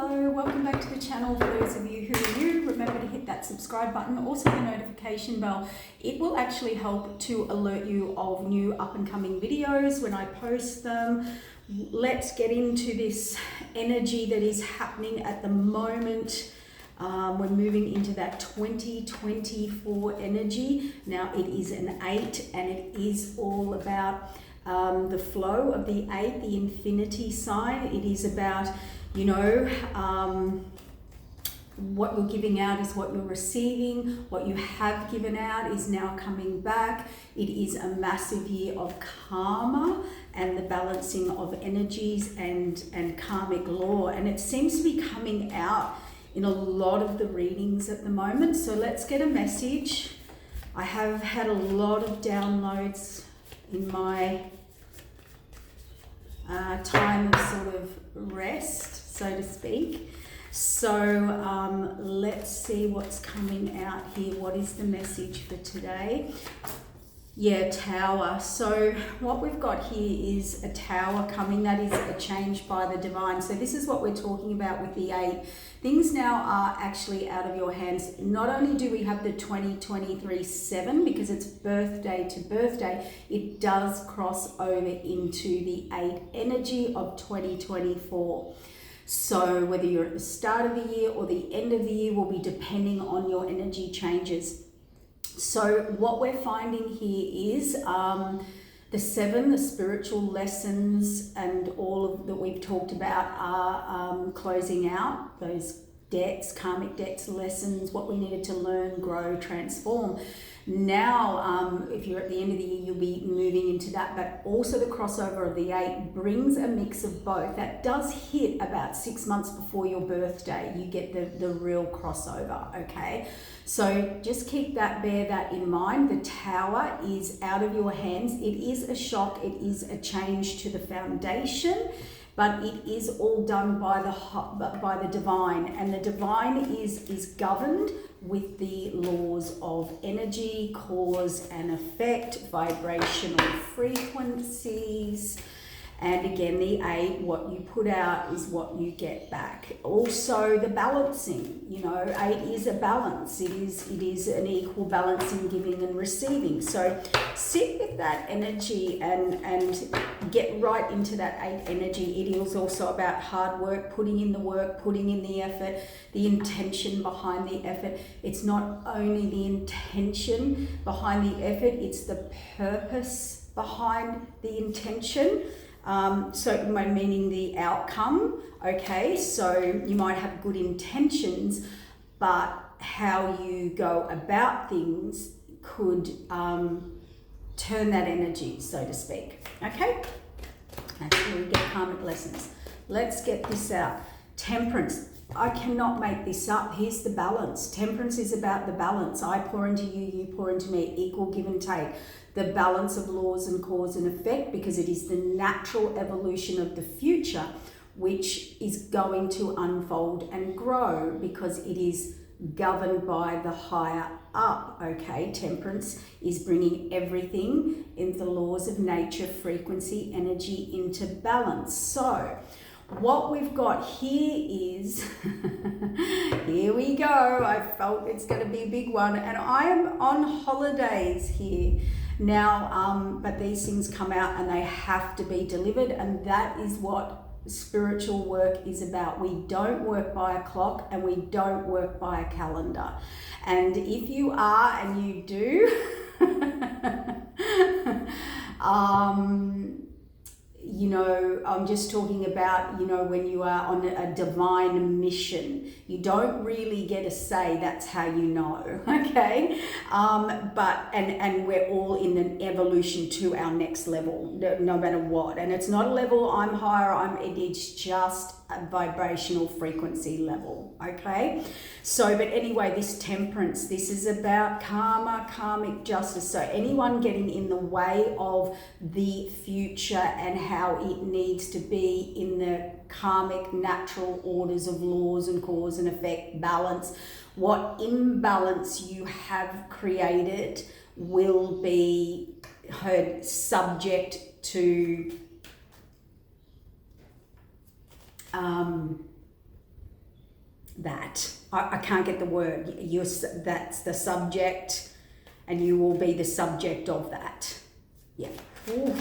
Hello, welcome back to the channel. For those of you who are new, remember to hit that subscribe button, also the notification bell. It will actually help to alert you of new up and coming videos when I post them. Let's get into this energy that is happening at the moment. We're moving into that 2024 energy. Now it is an 8 and it is all about the flow of the 8, the infinity sign. It is about, you know, what you're giving out is what you're receiving. What you have given out is now coming back. It is a massive year of karma and the balancing of energies and karmic law. And it seems to be coming out in a lot of the readings at the moment. So let's get a message. I have had a lot of downloads in my time of sort of rest, so to speak. So let's see what's coming out here. What is the message for today? Yeah, Tower. So what we've got here is a tower coming. That is a change by the divine. So this is what we're talking about with the 8. Things now are actually out of your hands. Not only do we have the 2023 7, because it's birthday to birthday, it does cross over into the 8 energy of 2024. So whether you're at the start of the year or the end of the year will be depending on your energy changes. So what we're finding here is the 7, the spiritual lessons and all of that we've talked about are closing out. Those debts, karmic debts, lessons, what we needed to learn, grow, transform. Now, if you're at the end of the year, you'll be moving into that, but also the crossover of the 8 brings a mix of both. That does hit about 6 months before your birthday. You get the real crossover, okay? So just bear that in mind. The Tower is out of your hands. It is a shock. It is a change to the foundation, but it is all done by the divine, and the divine is governed with the laws of energy, cause and effect, vibrational frequencies. And again, the 8, what you put out is what you get back. Also the balancing, you know, 8 is a balance. It is an equal balance in giving and receiving. So sit with that energy and get right into that 8 energy. It is also about hard work, putting in the work, putting in the effort, the intention behind the effort. It's not only the intention behind the effort, it's the purpose behind the intention. So meaning the outcome, okay? So you might have good intentions, but how you go about things could turn that energy, so to speak, okay? That's where we get karmic lessons. Let's get this out. Temperance. I cannot make this up. Here's the balance. Temperance is about the balance. I pour into you, you pour into me, equal give and take. The balance of laws and cause and effect, because it is the natural evolution of the future which is going to unfold and grow because it is governed by the higher up, okay? Temperance is bringing everything in the laws of nature, frequency, energy into balance. So what we've got here is, here we go. I felt it's going to be a big one, and I am on holidays here now, but these things come out and they have to be delivered, and that is what spiritual work is about. We don't work by a clock and we don't work by a calendar. And if you are and you do, you know, I'm just talking about, you know, when you are on a divine mission, you don't really get a say. That's how you know, okay? And we're all in an evolution to our next level, no matter what. And it's not a level I'm higher, it is just a vibrational frequency level, okay? So, but anyway, this temperance, this is about karma, karmic justice. So anyone getting in the way of the future and how it needs to be in the karmic natural orders of laws and cause and effect, balance, what imbalance you have created will be heard subject to that. I can't get the word. That's the subject, and you will be the subject of that. Yeah. Ooh.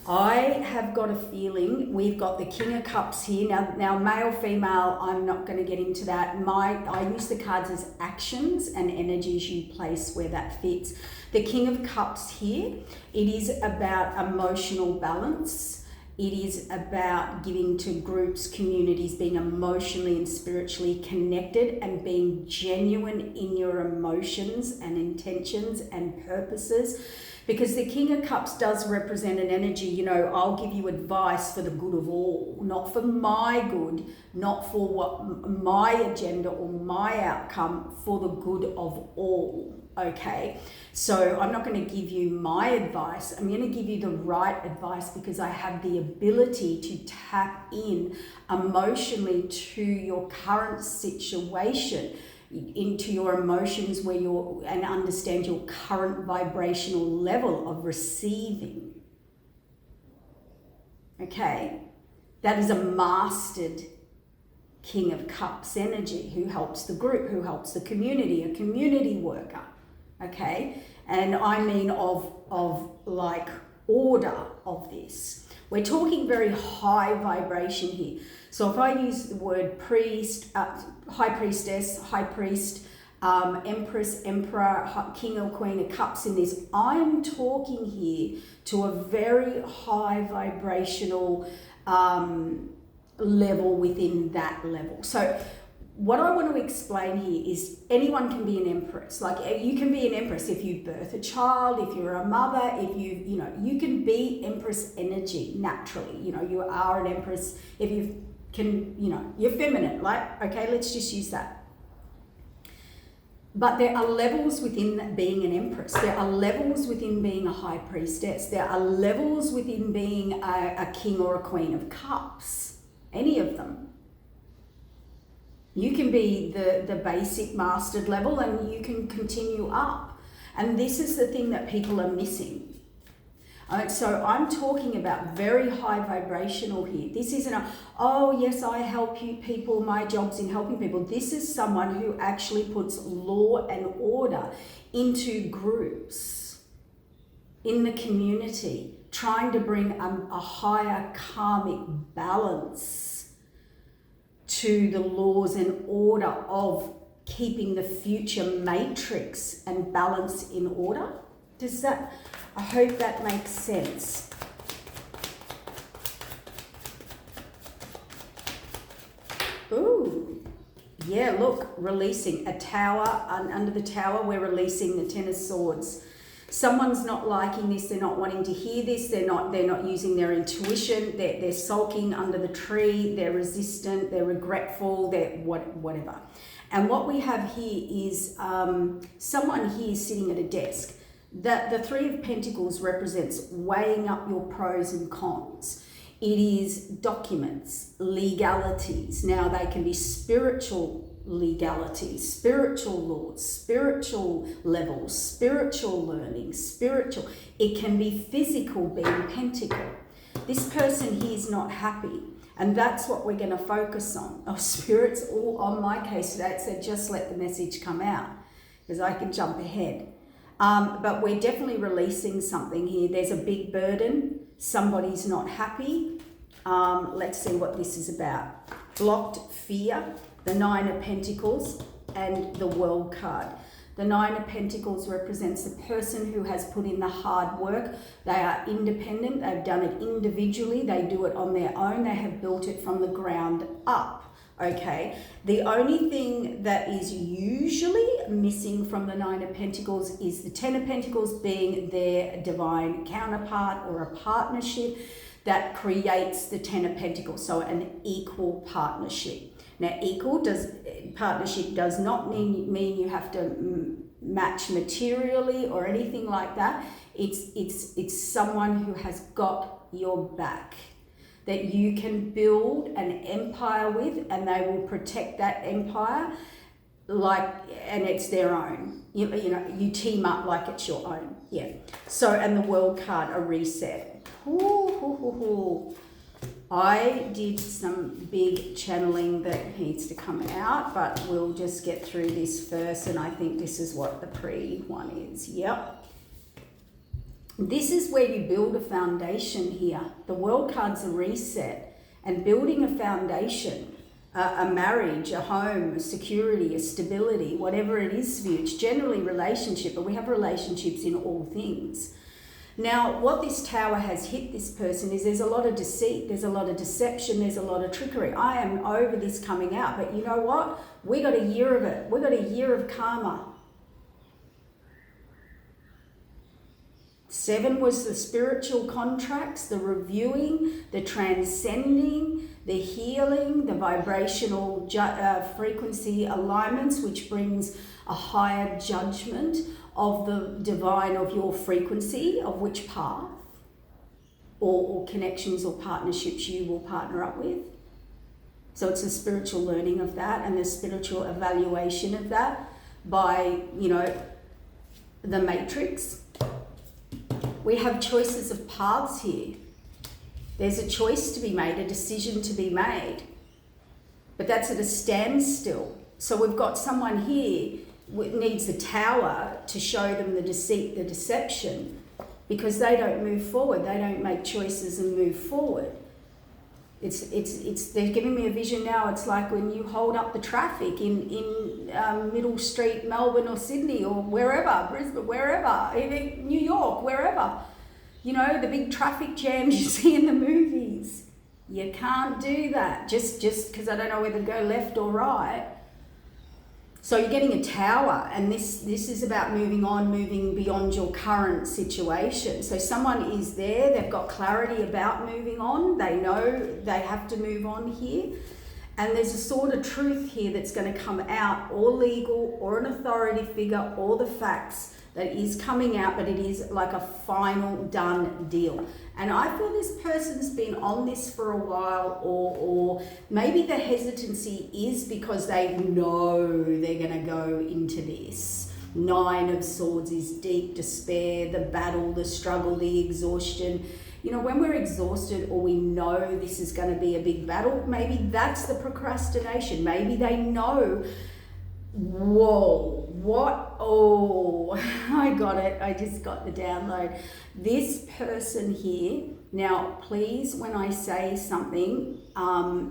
I have got a feeling we've got the King of Cups here. Now male, female, I'm not going to get into that. I use the cards as actions and energies you place where that fits. The King of Cups here, it is about emotional balance. It is about giving to groups, communities, being emotionally and spiritually connected and being genuine in your emotions and intentions and purposes. Because the King of Cups does represent an energy, I'll give you advice for the good of all, not for my good, not for what my agenda or my outcome, for the good of all, okay? So I'm not going to give you my advice. I'm going to give you the right advice because I have the ability to tap in emotionally to your current situation, into your emotions and understand your current vibrational level of receiving. Okay, that is a mastered King of Cups energy who helps the group, who helps the community, a community worker. Okay, and I mean of like order of this. We're talking very high vibration here. So if I use the word priest, high priestess, high priest, empress, emperor, king or queen of cups in this, I'm talking here to a very high vibrational level within that level. So what I want to explain here is anyone can be an empress. Like you can be an empress if you birth a child, if you're a mother, if you can be empress energy naturally. You are an empress if you can, you're feminine, like, okay, let's just use that. But there are levels within being an empress. There are levels within being a high priestess. There are levels within being a king or a queen of cups. Any of them. You can be the basic mastered level and you can continue up. And this is the thing that people are missing. So I'm talking about very high vibrational here. This isn't oh yes, I help you people, my job's in helping people. This is someone who actually puts law and order into groups, in the community, trying to bring a higher karmic balance to the laws and order of keeping the future matrix and balance in order. I hope that makes sense. Ooh, yeah, look, releasing a tower. Under the tower, we're releasing the Ten of Swords. Someone's not liking this, they're not wanting to hear this, they're not using their intuition, they're sulking under the tree, they're resistant, they're regretful, they're whatever. And what we have here is someone here sitting at a desk. The Three of Pentacles represents weighing up your pros and cons. It is documents, legalities. Now they can be spiritual legalities, spiritual laws, spiritual levels, spiritual learning, spiritual. It can be physical, being pentacle. This person here is not happy. And that's what we're going to focus on. Oh, Spirit's all on my case today. It said just let the message come out because I can jump ahead. But we're definitely releasing something here. There's a big burden. Somebody's not happy. Let's see what this is about. Blocked fear, the Nine of Pentacles, and the World card. The Nine of Pentacles represents the person who has put in the hard work. They are independent. They've done it individually. They do it on their own. They have built it from the ground up. Okay, the only thing that is usually missing from the Nine of Pentacles is the Ten of Pentacles being their divine counterpart or a partnership that creates the Ten of Pentacles, so an equal partnership. Now, partnership does not mean you have to match materially or anything like that. It's someone who has got your back, that you can build an empire with, and they will protect that empire and it's their own. You team up like it's your own. Yeah. So, and the World card, a reset. I did some big channeling that needs to come out, but we'll just get through this first, and I think this is what the pre-one is. Yep. This is where you build a foundation here. The World card's a reset, and building a foundation, a marriage, a home, a security, a stability, whatever it is for you. It's generally relationship, but we have relationships in all things. Now, what this tower has hit this person is there's a lot of deceit, there's a lot of deception, there's a lot of trickery. I am over this coming out, but you know what? We got a year of it. We got a year of karma. 7 was the spiritual contracts, the reviewing, the transcending, the healing, the vibrational frequency alignments, which brings a higher judgment of the divine of your frequency, of which path or connections or partnerships you will partner up with. So it's a spiritual learning of that and the spiritual evaluation of that by, the matrix. We have choices of paths here. There's a choice to be made, a decision to be made, but that's at a standstill. So we've got someone here needs the tower to show them the deceit, the deception, because they don't move forward. They don't make choices and move forward. They're giving me a vision now. It's like when you hold up the traffic in Middle Street, Melbourne or Sydney or wherever, Brisbane, wherever, even New York, wherever. The big traffic jams you see in the movies. You can't do that just because I don't know whether to go left or right. So you're getting a tower, and this is about moving on, moving beyond your current situation. So someone is there, they've got clarity about moving on, they know they have to move on here, and there's a sort of truth here that's going to come out, or legal, or an authority figure, or the facts that is coming out, but it is like a final done deal. And I feel this person's been on this for a while, or maybe the hesitancy is because they know they're going to go into this. 9 of Swords is deep despair, the battle, the struggle, the exhaustion. When we're exhausted or we know this is going to be a big battle, maybe that's the procrastination. Maybe they know, whoa, what? Oh, I got it. I just got the download. This person here, now please, when I say something,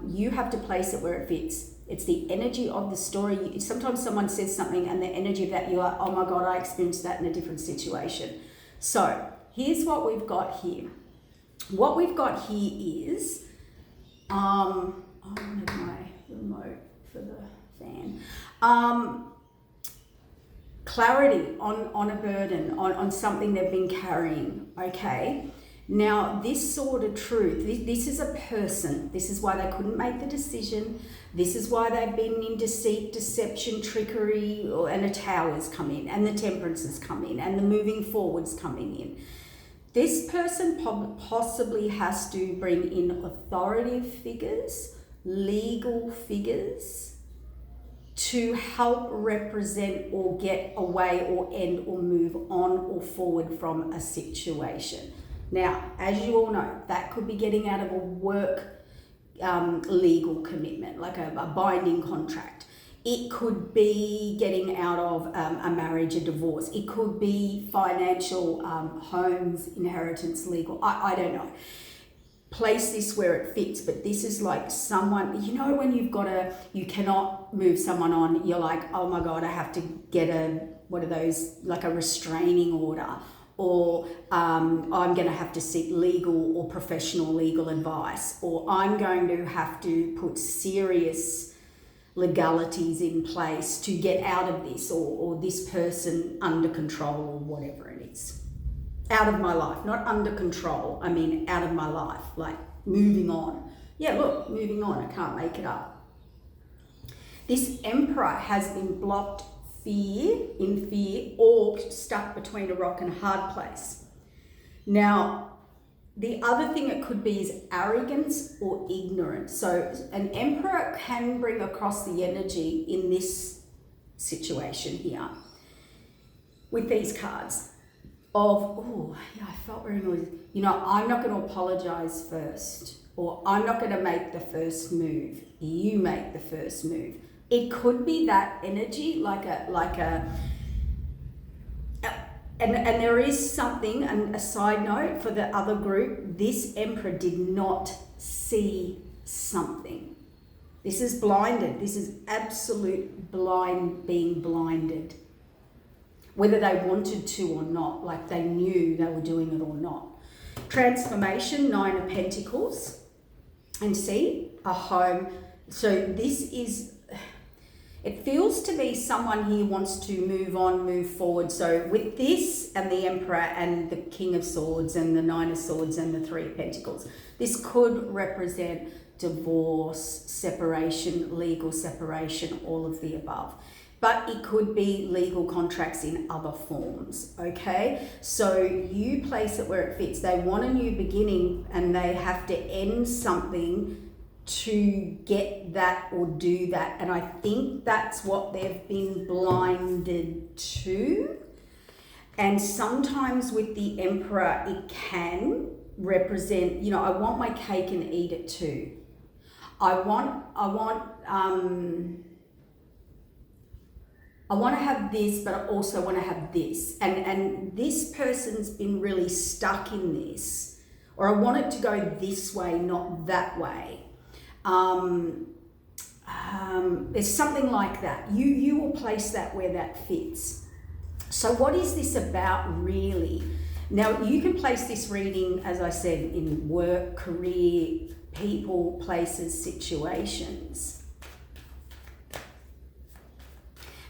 you have to place it where it fits. It's the energy of the story. Sometimes someone says something and the energy of that, you're like, oh my God, I experienced that in a different situation. So here's what we've got here. What we've got here is, I wanted my remote for the fan. Clarity on a burden, on something they've been carrying, okay? Now, this sort of truth, this is a person. This is why they couldn't make the decision. This is why they've been in deceit, deception, trickery, and a tower's come in, and the temperance has come in, and the moving forward's coming in. This person possibly has to bring in authoritative figures, legal figures, to help represent or get away or end or move on or forward from a situation. Now, as you all know, that could be getting out of a work legal commitment, like a binding contract. It could be getting out of a marriage, a divorce. It could be financial, homes, inheritance, legal. I don't know. Place this where it fits, but this is like someone, when you cannot move someone on, you're like, oh my God, I have to get like a restraining order, or I'm going to have to seek legal or professional legal advice, or I'm going to have to put serious legalities in place to get out of this, or this person under control, or whatever it is. Out of my life, not under control. I mean, out of my life, like moving on. Yeah, look, moving on. I can't make it up. This Emperor has been blocked in fear, or stuck between a rock and a hard place. Now, the other thing it could be is arrogance or ignorance. So an Emperor can bring across the energy in this situation here with these cards. I felt very noisy. I'm not going to apologize first, or I'm not going to make the first move. You make the first move. It could be that energy, and there is something, and a side note for the other group, this Emperor did not see something. This is blinded. This is absolute being blinded. Whether they wanted to or not, like they knew they were doing it or not. Transformation, 9 of Pentacles. And see, a home. So this is, it feels to be someone here wants to move on, move forward. So with this and the Emperor and the King of Swords and the 9 of Swords and the 3 of Pentacles, this could represent divorce, separation, legal separation, all of the above. But it could be legal contracts in other forms, okay? So you place it where it fits. They want a new beginning and they have to end something to get that or do that. And I think that's what they've been blinded to. And sometimes with the Emperor, it can represent, you know, I want my cake and eat it too. I want to have this, but I also want to have this. And this person's been really stuck in this, or I want it to go this way, not that way. There's something like that. You will place that where that fits. So what is this about really? Now you can place this reading, as I said, in work, career, people, places, situations.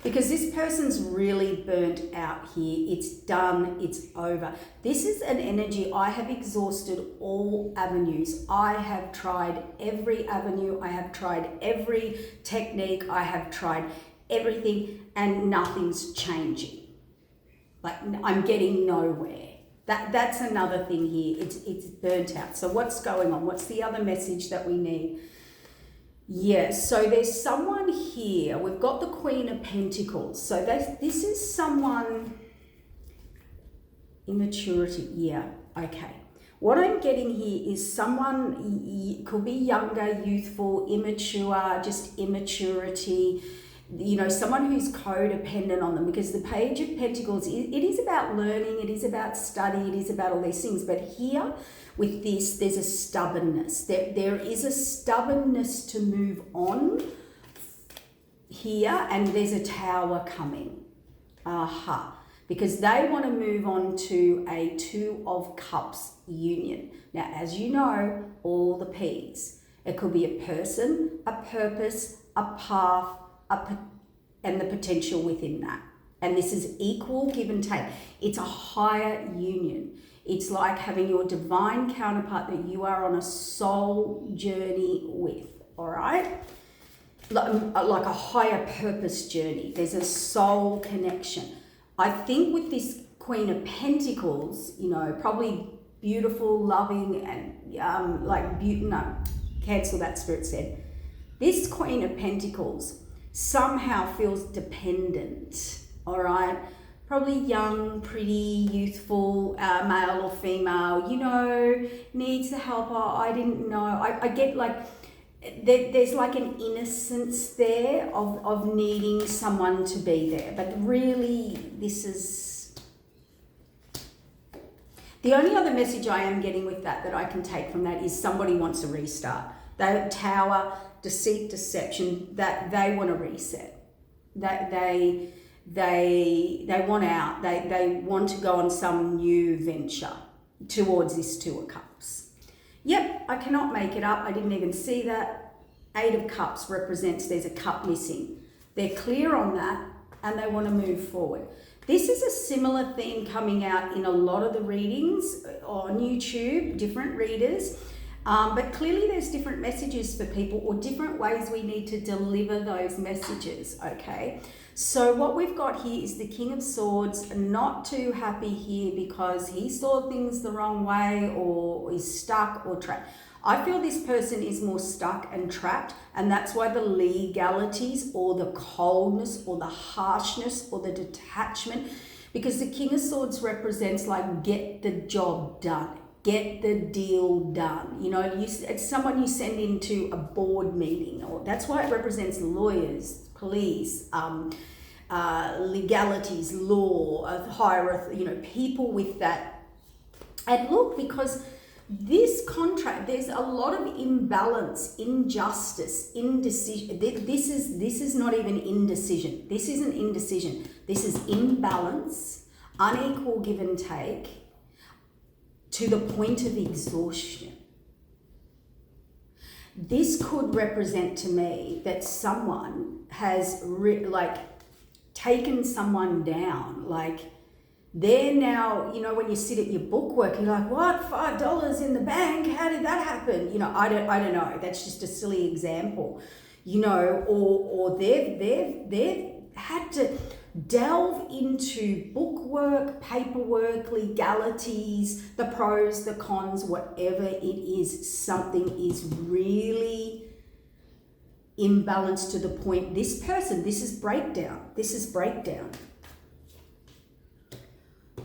Because this person's really burnt out here. It's done, it's over. This is an energy, I have exhausted all avenues. I have tried every avenue. I have tried every technique. I have tried everything and nothing's changing. Like I'm getting nowhere. That's another thing here. It's burnt out. So what's going on? What's the other message that we need? Yes, so there's someone here. We've got the Queen of Pentacles. So this is someone, immaturity. Yeah, okay. What I'm getting here is someone, could be younger, youthful, immature, just immaturity. You know, someone who's codependent on them, because the Page of Pentacles, it is about learning, it is about study, it is about all these things. But here with this, there's a stubbornness. There is a stubbornness to move on here, and there's a Tower coming. Because they want to move on to a 2 of Cups union. Now, as you know, all the P's. It could be a person, a purpose, a path, and the potential within that. And this is equal give and take. It's a higher union. It's like having your divine counterpart that you are on a soul journey with, all right? Like a higher purpose journey. There's a soul connection. I think with this Queen of Pentacles, you know, probably beautiful, loving, and cancel that, Spirit said. This Queen of Pentacles somehow feels dependent, all right? Probably young, pretty, youthful, male or female, you know, needs the helper. I didn't know. I get like, there's like an innocence there of needing someone to be there. But really, this is... The only other message I am getting with that I can take from that is somebody wants a restart. The Tower, deceit, deception, that they want to reset. That they want out. They want to go on some new venture towards this 2 of Cups. Yep, I cannot make it up. I didn't even see that. 8 of Cups represents there's a cup missing. They're clear on that and they want to move forward. This is a similar theme coming out in a lot of the readings on YouTube, different readers. But clearly there's different messages for people, or different ways we need to deliver those messages, okay? So what we've got here is the King of Swords, not too happy here because he saw things the wrong way or is stuck or trapped. I feel this person is more stuck and trapped, and that's why the legalities or the coldness or the harshness or the detachment, because the King of Swords represents like get the job done. get the deal done. You know, it's someone you send into a board meeting, or that's why it represents lawyers, police, legalities, law, higher, you know, people with that. And look, because this contract, there's a lot of imbalance, injustice, indecision. This is not even indecision. This isn't indecision. This is imbalance, unequal give and take, to the point of exhaustion. This could represent to me that someone has taken someone down. Like, they're now, you know, when you sit at your bookwork, you're like, what, $5 in the bank? How did that happen? You know, I don't know. That's just a silly example, you know, or they've had to delve into bookwork, paperwork, legalities, the pros, the cons, whatever it is. Something is really imbalanced to the point, this is breakdown.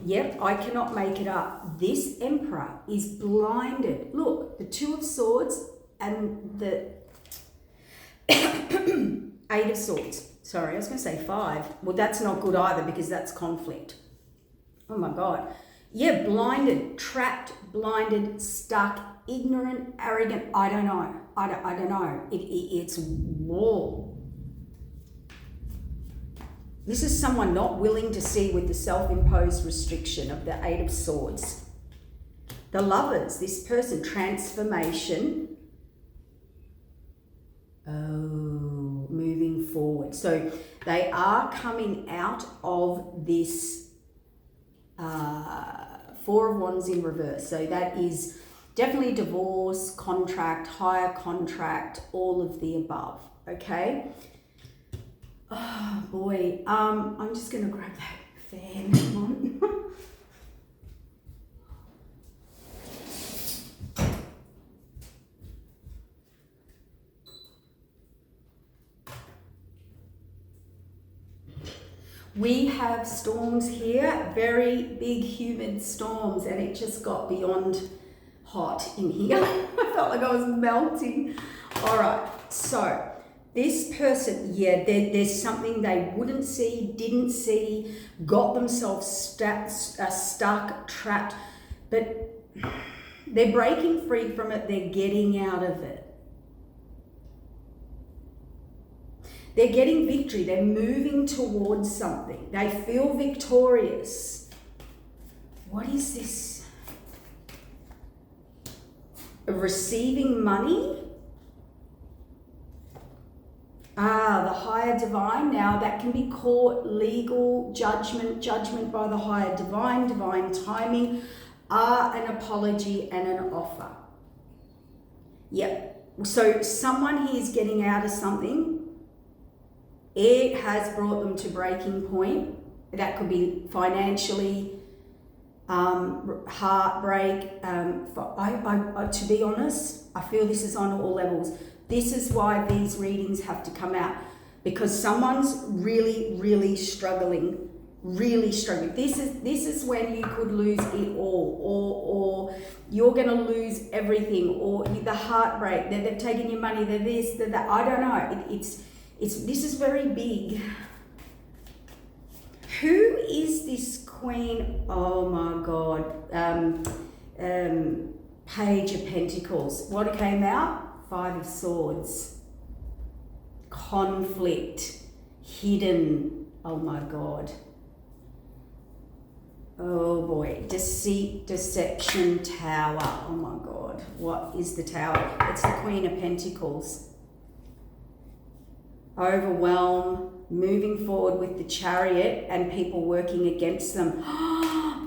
Yep, I cannot make it up. This emperor is blinded. Look, the Two of Swords and the Eight of Swords. Sorry, I was going to say 5. Well, that's not good either, because that's conflict. Oh my God. Yeah, blinded, trapped, blinded, stuck, ignorant, arrogant. I don't know. I don't know. It's war. This is someone not willing to see with the self-imposed restriction of the Eight of Swords. The Lovers, this person, transformation. Oh, moving forward. So they are coming out of this Four of Wands in reverse. So that is definitely divorce, contract, hire contract, all of the above. Okay. Oh boy, I'm just going to grab that fan. Come on. We have storms here, very big humid storms, and it just got beyond hot in here. I felt like I was melting. All right, so this person, yeah, there's something they wouldn't see, didn't see, got themselves stuck, trapped, but they're breaking free from it, they're getting out of it. They're getting victory, they're moving towards something, they feel victorious. What is this? Receiving money? The higher divine. Now that can be court, legal, judgment by the higher divine timing, an apology and an offer. Yep. So someone here is getting out of something. It has brought them to breaking point. That could be financially, heartbreak. To be honest, I feel this is on all levels. This is why these readings have to come out, because someone's really struggling, This is when you could lose it all, or you're going to lose everything, or the heartbreak, they've taken your money, they're this, they're that. I don't know. This is very big. Who is this Queen? Oh my God. Page of Pentacles. What came out? 5 of Swords. Conflict. Hidden. Oh my God. Oh boy. Deceit, deception, Tower. Oh my God. What is the Tower? It's the Queen of Pentacles. Overwhelm, moving forward with the Chariot and people working against them.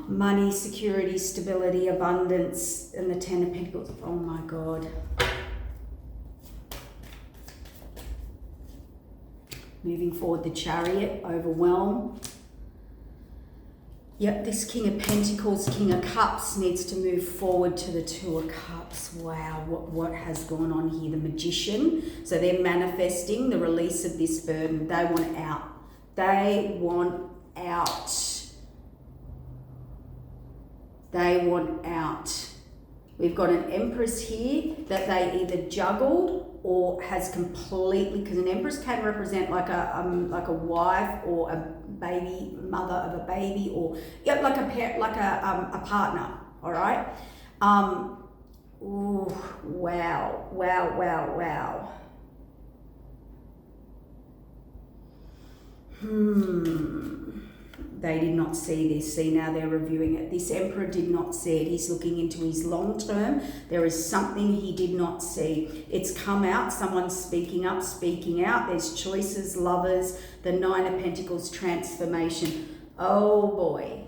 Money, security, stability, abundance, and the 10 of Pentacles. Oh my God. Moving forward, the Chariot, overwhelm. Yep, this King of Pentacles, King of Cups needs to move forward to the Two of Cups. Wow, what has gone on here? The Magician. So they're manifesting the release of this burden. They want out. They want out. They want out. We've got an Empress here that they either juggled or has completely, because an Empress can represent like a wife or a baby, mother of a baby, or yeah, like a partner. All right. Ooh, wow. They did not see this. See, now they're reviewing it. This Emperor did not see it. He's looking into his long term. There is something he did not see. It's come out. Someone's speaking up, speaking out. There's choices, lovers, the Nine of Pentacles, transformation. Oh boy.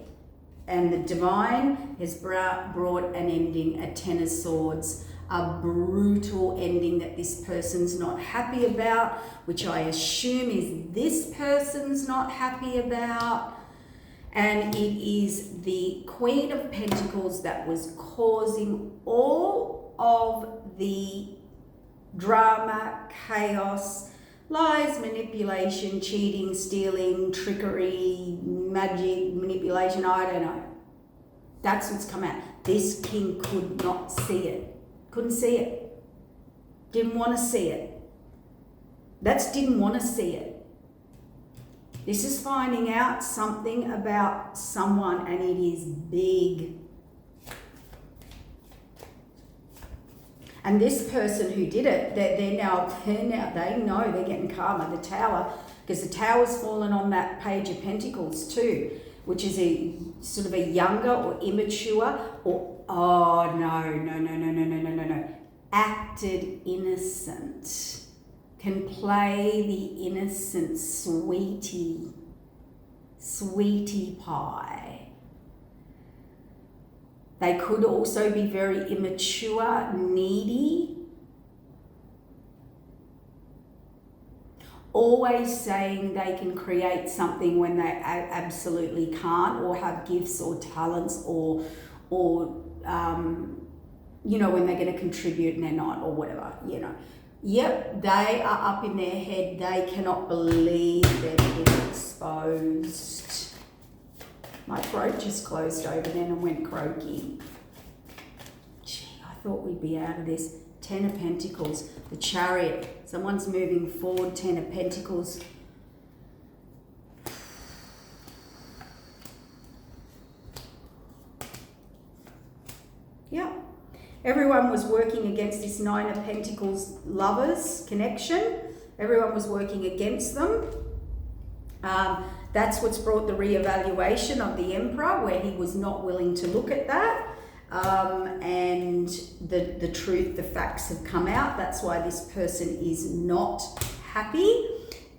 And the Divine has brought an ending, a Ten of Swords, a brutal ending that this person's not happy about, which I assume is this person's not happy about. And it is the Queen of Pentacles that was causing all of the drama, chaos, lies, manipulation, cheating, stealing, trickery, magic, manipulation, I don't know. That's what's come out. This king could not see it. Couldn't see it. Didn't want to see it. Didn't want to see it. This is finding out something about someone, and it is big. And this person who did it, they know they're getting karma. The Tower, because the Tower's fallen on that Page of Pentacles too, which is a sort of a younger or immature or, oh no. Acted innocent. Can play the innocent sweetie pie. They could also be very immature, needy, always saying they can create something when they absolutely can't, or have gifts or talents, or when they're going to contribute and they're not, or whatever, Yep, they are up in their head. They cannot believe they're being exposed. My throat just closed over then and went croaky. Gee, I thought we'd be out of this. Ten of Pentacles, the Chariot. Someone's moving forward. Ten of Pentacles. Yeah. Everyone was working against this Nine of Pentacles lovers connection. Everyone was working against them. That's what's brought the reevaluation of the Emperor, where he was not willing to look at that. And the truth, the facts have come out. That's why this person is not happy.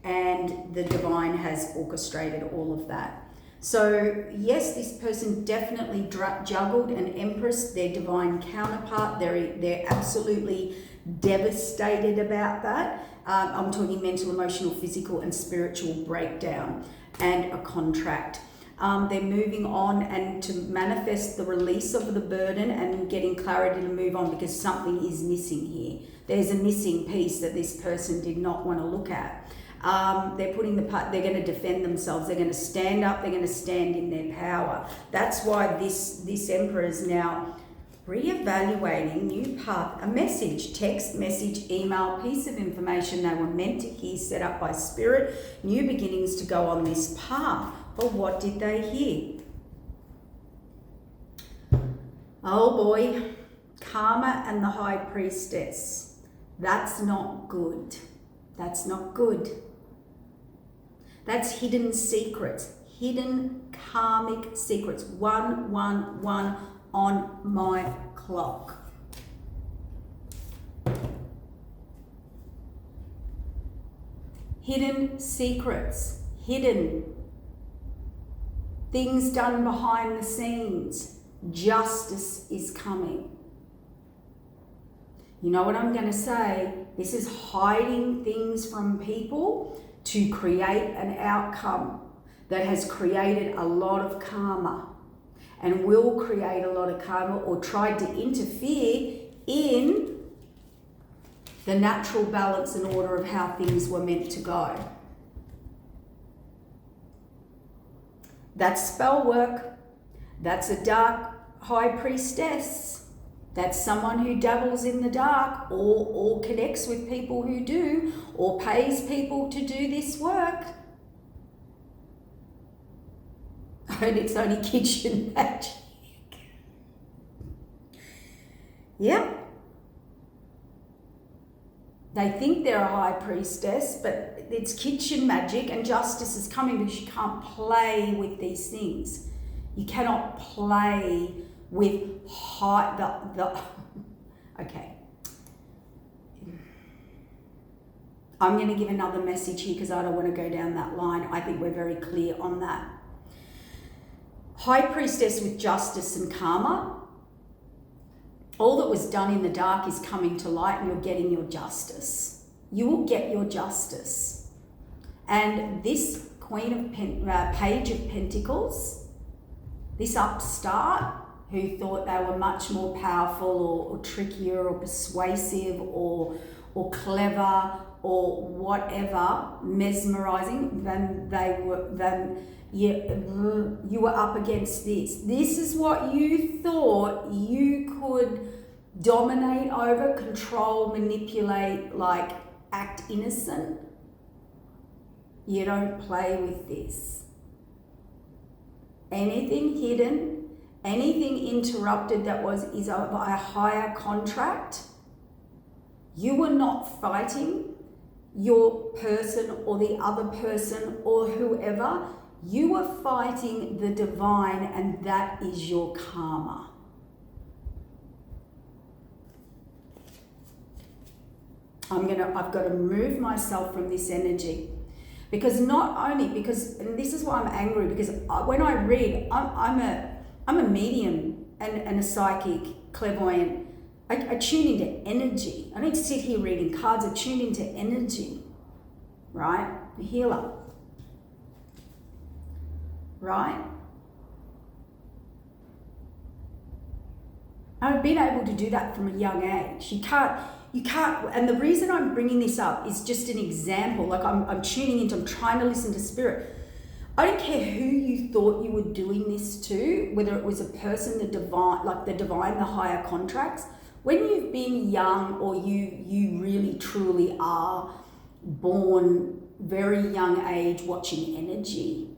And the Divine has orchestrated all of that. So yes, this person definitely juggled an Empress, their Divine counterpart. They're absolutely devastated about that. I'm talking mental, emotional, physical, and spiritual breakdown, and a contract. They're moving on and to manifest the release of the burden and getting clarity to move on, because something is missing here. There's a missing piece that this person did not want to look at. They're they're going to defend themselves. They're going to stand up. They're going to stand in their power. That's why this Emperor is now reevaluating new path, a message, text, message, email, piece of information they were meant to hear, set up by Spirit, new beginnings to go on this path. But what did they hear? Oh boy, Karma and the High Priestess. That's not good. That's not good. That's hidden secrets, hidden karmic secrets. 111 on my clock. Hidden secrets, hidden things done behind the scenes. Justice is coming. You know what I'm going to say? This is hiding things from people to create an outcome that has created a lot of karma and will create a lot of karma, or tried to interfere in the natural balance and order of how things were meant to go. That's spell work. That's a dark high priestess. That's someone who dabbles in the dark or connects with people who do or pays people to do this work. And it's only kitchen magic. Yep. They think they're a high priestess, but it's kitchen magic, and justice is coming because you can't play with these things. You cannot play with okay. I'm going to give another message here because I don't want to go down that line. I think we're very clear on that. High priestess with justice and karma. All that was done in the dark is coming to light, and you're getting your justice. You will get your justice. And this Page of Pentacles, this upstart who thought they were much more powerful or trickier or persuasive or clever or whatever, mesmerizing you were up against this. This is what you thought you could dominate over, control, manipulate, like act innocent. You don't play with this. Anything hidden, anything interrupted that is by a higher contract, you were not fighting your person or the other person or whoever. You were fighting the divine, and that is your karma. I've got to move myself from this energy. Because and this is why I'm angry, because when I read, I'm a medium and a psychic, clairvoyant. I tune into energy. I don't sit here reading cards. I tune into energy, right? A healer, right? I've been able to do that from a young age. You can't, and the reason I'm bringing this up is just an example. Like I'm tuning into, I'm trying to listen to spirit. I don't care who you thought you were doing this to, whether it was a person, the divine, the higher contracts. When you've been young, or you really truly are born very young age watching energy,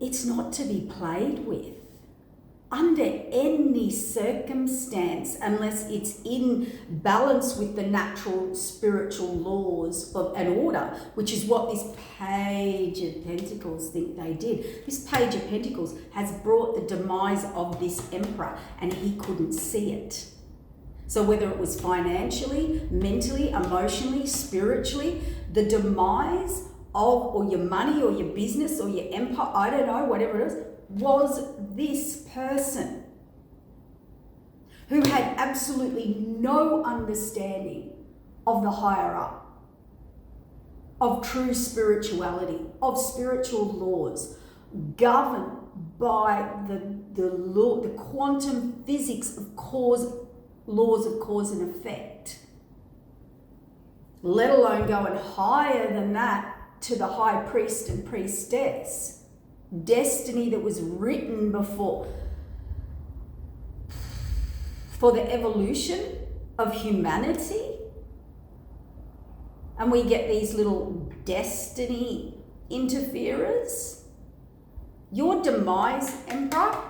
it's not to be played with under any circumstance, unless it's in balance with the natural spiritual laws of an order, which is what this Page of Pentacles think they did. This Page of Pentacles has brought the demise of this emperor, and he couldn't see it. So whether it was financially, mentally, emotionally, spiritually, the demise of, or your money or your business or your empire, I don't know, whatever it is, was this person who had absolutely no understanding of the higher up, of true spirituality, of spiritual laws, governed by the law, the quantum physics of laws of cause and effect, let alone going higher than that to the high priest and priestess. Destiny that was written before for the evolution of humanity, and we get these little destiny interferers. Your demise, Emperor,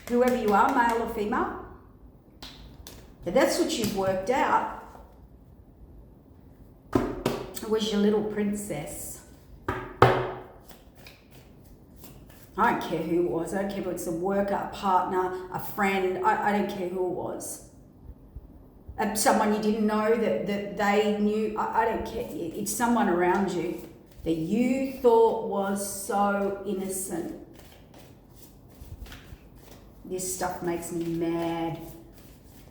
whoever you are, male or female, if that's what you've worked out, was your little princess. I don't care who it was. I don't care if it's a worker, a partner, a friend. I don't care who it was. Someone you didn't know that they knew. I don't care. It's someone around you that you thought was so innocent. This stuff makes me mad.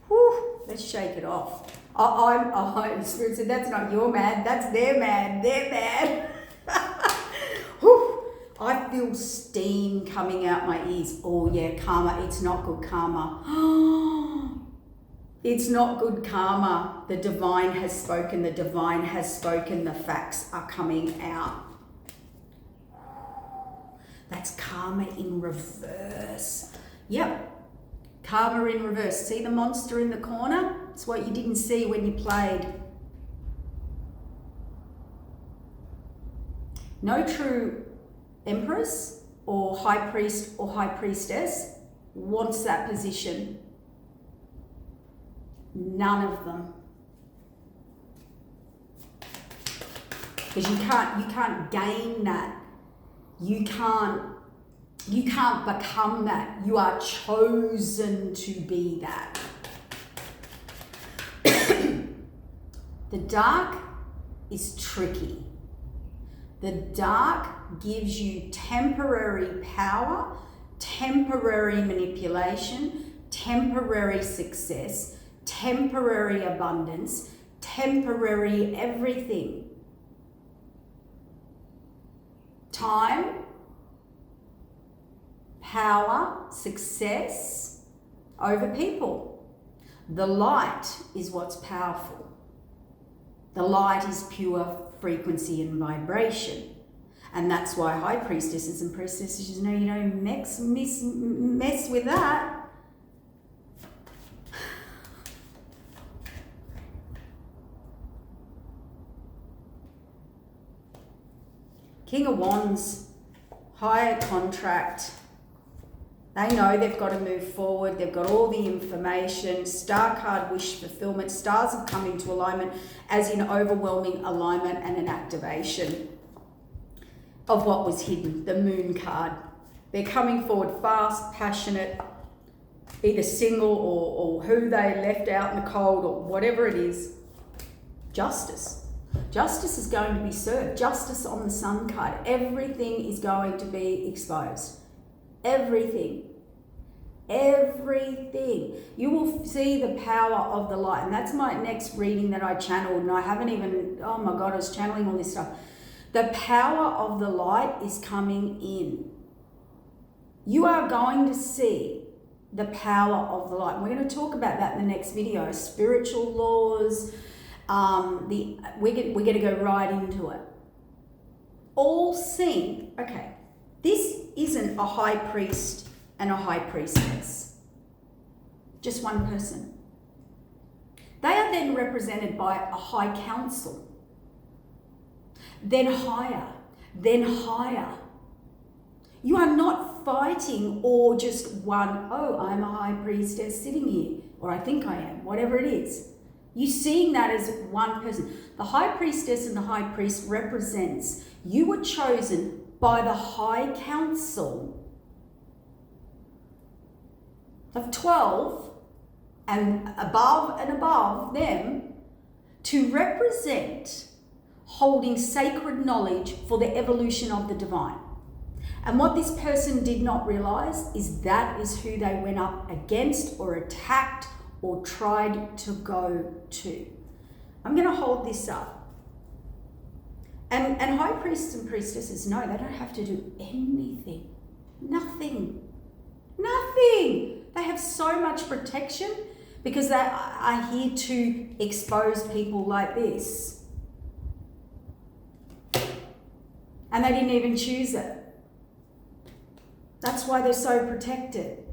Whew, let's shake it off. The Spirit said, that's not your mad, that's their mad. They're mad. Whew. I feel steam coming out my ears. Oh yeah, karma, it's not good karma. It's not good karma. The divine has spoken, the divine has spoken, the facts are coming out. That's karma in reverse. Yep. Karma in reverse. See the monster in the corner? It's what you didn't see when you played. No true empress or high priest or high priestess wants that position. None of them. Because you can't gain that. You can't become that. You are chosen to be that. The dark is tricky. The dark gives you temporary power, temporary manipulation, temporary success, temporary abundance, temporary everything. Time, power, success over people. The light is what's powerful. The light is pure frequency and vibration. And that's why high priestesses and priestesses know you don't mess with that. King of Wands, higher contract. They know they've got to move forward. They've got all the information. Star card, wish fulfillment. Stars have come into alignment, as in overwhelming alignment and an activation of what was hidden, the moon card. They're coming forward fast, passionate, either single or who they left out in the cold or whatever it is. Justice. Justice is going to be served. Justice on the sun card. Everything is going to be exposed. Everything. Everything. You will see the power of the light. And that's my next reading that I channeled. And I haven't even, oh my God, I was channeling all this stuff. The power of the light is coming in. You are going to see the power of the light. We're going to talk about that in the next video. Spiritual laws. We're going to go right into it. All seen. Okay. This isn't a high priest and a high priestess. Just one person. They are then represented by a high council. Then higher. Then higher. You are not fighting or just one, oh, I'm a high priestess sitting here, or I think I am, whatever it is. You're seeing that as one person. The high priestess and the high priest represents you were chosen by the high council of 12 and above them to represent holding sacred knowledge for the evolution of the divine. And what this person did not realize is that is who they went up against or attacked or tried to go to. I'm going to hold this up. And high priests and priestesses know they don't have to do anything. Nothing. Nothing. They have so much protection because they are here to expose people like this. And they didn't even choose it. That's why they're so protected.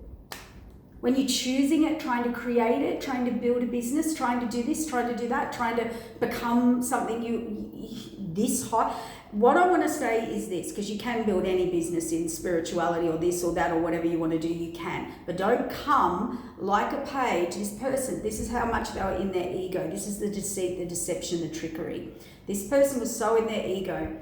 When you're choosing it, trying to create it, trying to build a business, trying to do this, trying to do that, trying to become something this high. What I want to say is this, because you can build any business in spirituality or this or that or whatever you want to do, you can. But don't come like a page, this person, this is how much they were in their ego. This is the deceit, the deception, the trickery. This person was so in their ego.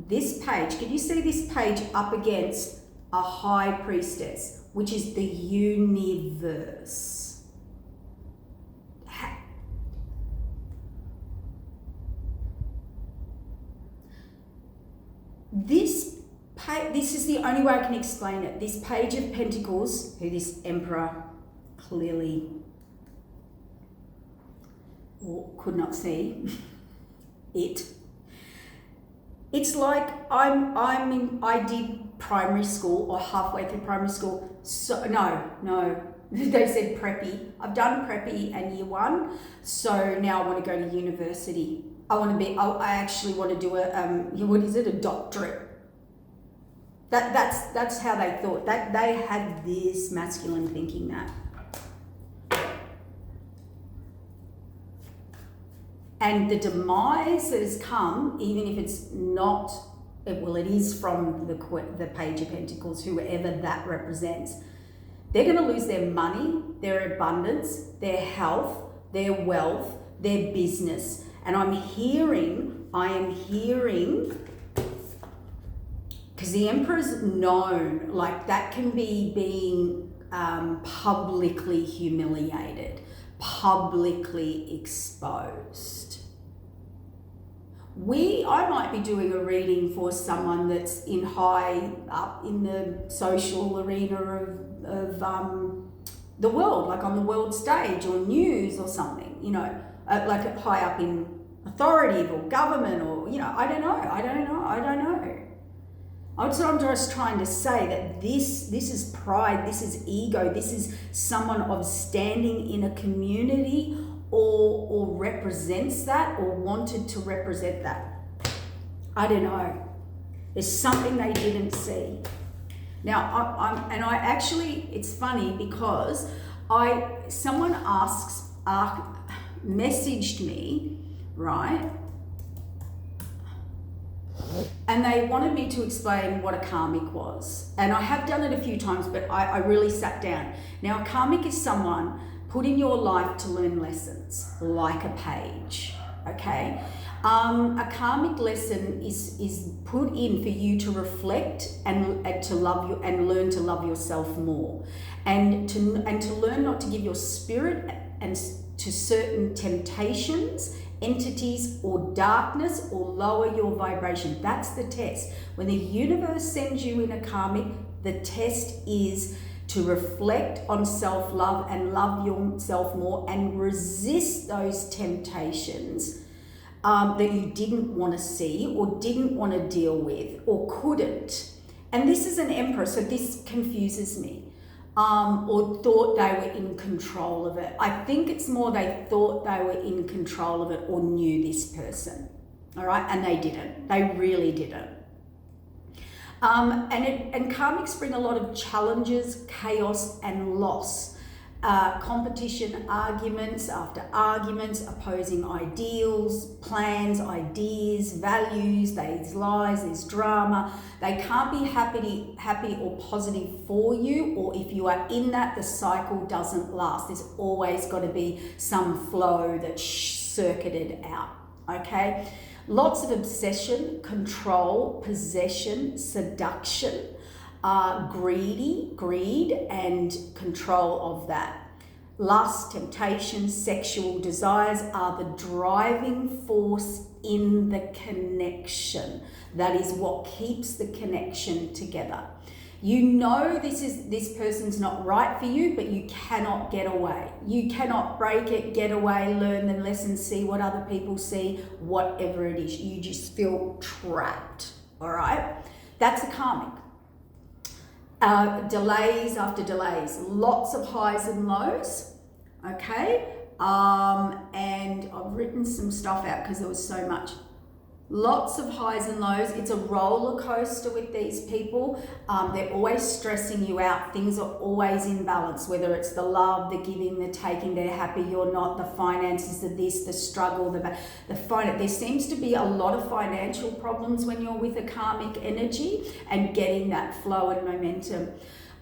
This page, can you see this page up against a high priestess, which is the universe? This is the only way I can explain it. This page of pentacles, who this emperor clearly could not see it. It's like I did primary school or halfway through primary school. So no. They said preppy. I've done preppy and year one. So now I want to go to university. I actually want to do a doctorate. That's how they thought. That they had this masculine thinking that. And the demise that has come, even if it's not, well, it is from the Page of Pentacles, whoever that represents, they're going to lose their money, their abundance, their health, their wealth, their business. And I am hearing, because the Emperor's known, like that can be being publicly humiliated, publicly exposed. I might be doing a reading for someone that's in high up in the social arena of the world, like on the world stage or news or something, you know, like high up in authority or government or, you know, I don't know. That's what I'm just trying to say, that this is pride, this is ego, this is someone of standing in a community or represents that or wanted to represent that. I don't know. There's something they didn't see. Now, it's funny because someone messaged me, right? And they wanted me to explain what a karmic was. And I have done it a few times, but I really sat down. Now, a karmic is someone put in your life to learn lessons, like a page, okay? A karmic lesson is put in for you to reflect and to love you and learn to love yourself more, and to learn not to give your spirit and to certain temptations, entities or darkness, or lower your vibration. That's the test. When the universe sends you in a karmic, the test is to reflect on self-love and love yourself more and resist those temptations that you didn't want to see or didn't want to deal with or couldn't. And this is an Emperor, so this confuses me. Or thought they were in control of it. I think it's more they thought they were in control of it or knew this person, all right? And they didn't. They really didn't. And karmics bring a lot of challenges, chaos, and loss. Competition, arguments after arguments, opposing ideals, plans, ideas, values, there's lies, there's drama. They can't be happy or positive for you, or if you are in that, the cycle doesn't last. There's always got to be some flow that's circuited out, okay? Lots of obsession, control, possession, seduction, greed and control of that. Lust, temptation, sexual desires are the driving force in the connection. That is what keeps the connection together. You know this person's not right for you, but you cannot get away. You cannot break it, get away, learn the lesson, see what other people see, whatever it is. You just feel trapped, all right? That's a karmic. Delays after delays, lots of highs and lows, okay? And I've written some stuff out because there was so much. Lots of highs and lows. It's a roller coaster with these people. They're always stressing you out. Things are always in balance, whether it's the love, the giving, the taking, they're happy, you're not, the finances, the this, the struggle, the finance. There seems to be a lot of financial problems when you're with a karmic energy and getting that flow and momentum.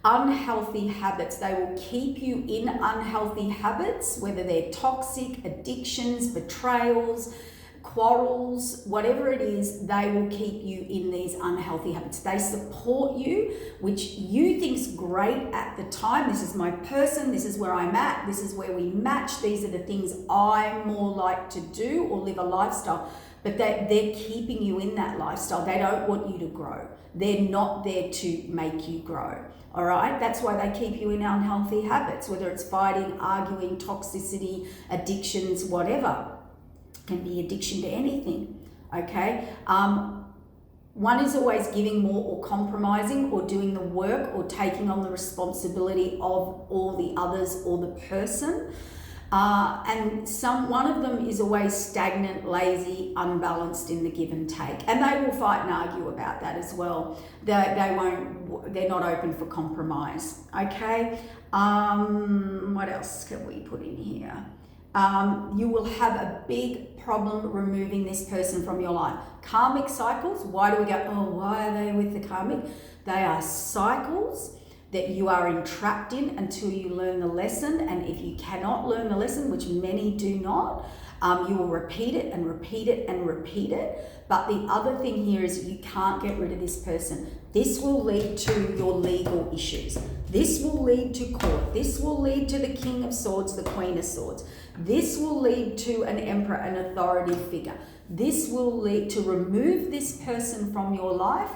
Unhealthy habits. They will keep you in unhealthy habits, whether they're toxic, addictions, betrayals, quarrels, whatever it is, they will keep you in these unhealthy habits. They support you, which you think's great at the time. This is my person, this is where I'm at, this is where we match, these are the things I more like to do or live a lifestyle. But they're keeping you in that lifestyle. They don't want you to grow. They're not there to make you grow. All right? That's why they keep you in unhealthy habits, whether it's fighting, arguing, toxicity, addictions, whatever. Can be addiction to anything, okay? One is always giving more or compromising or doing the work or taking on the responsibility of all the others or the person. And one of them is always stagnant, lazy, unbalanced in the give and take. And they will fight and argue about that as well. They're not open for compromise. Okay. What else can we put in here? You will have a big problem removing this person from your life. Karmic cycles. Why do we go, oh, why are they with the karmic? They are cycles that you are entrapped in until you learn the lesson. And if you cannot learn the lesson, which many do not, you will repeat it and repeat it and repeat it. But the other thing here is that you can't get rid of this person. This will lead to your legal issues. This will lead to court. This will lead to the King of Swords, the Queen of Swords. This will lead to an emperor, an authority figure. This will lead to remove this person from your life.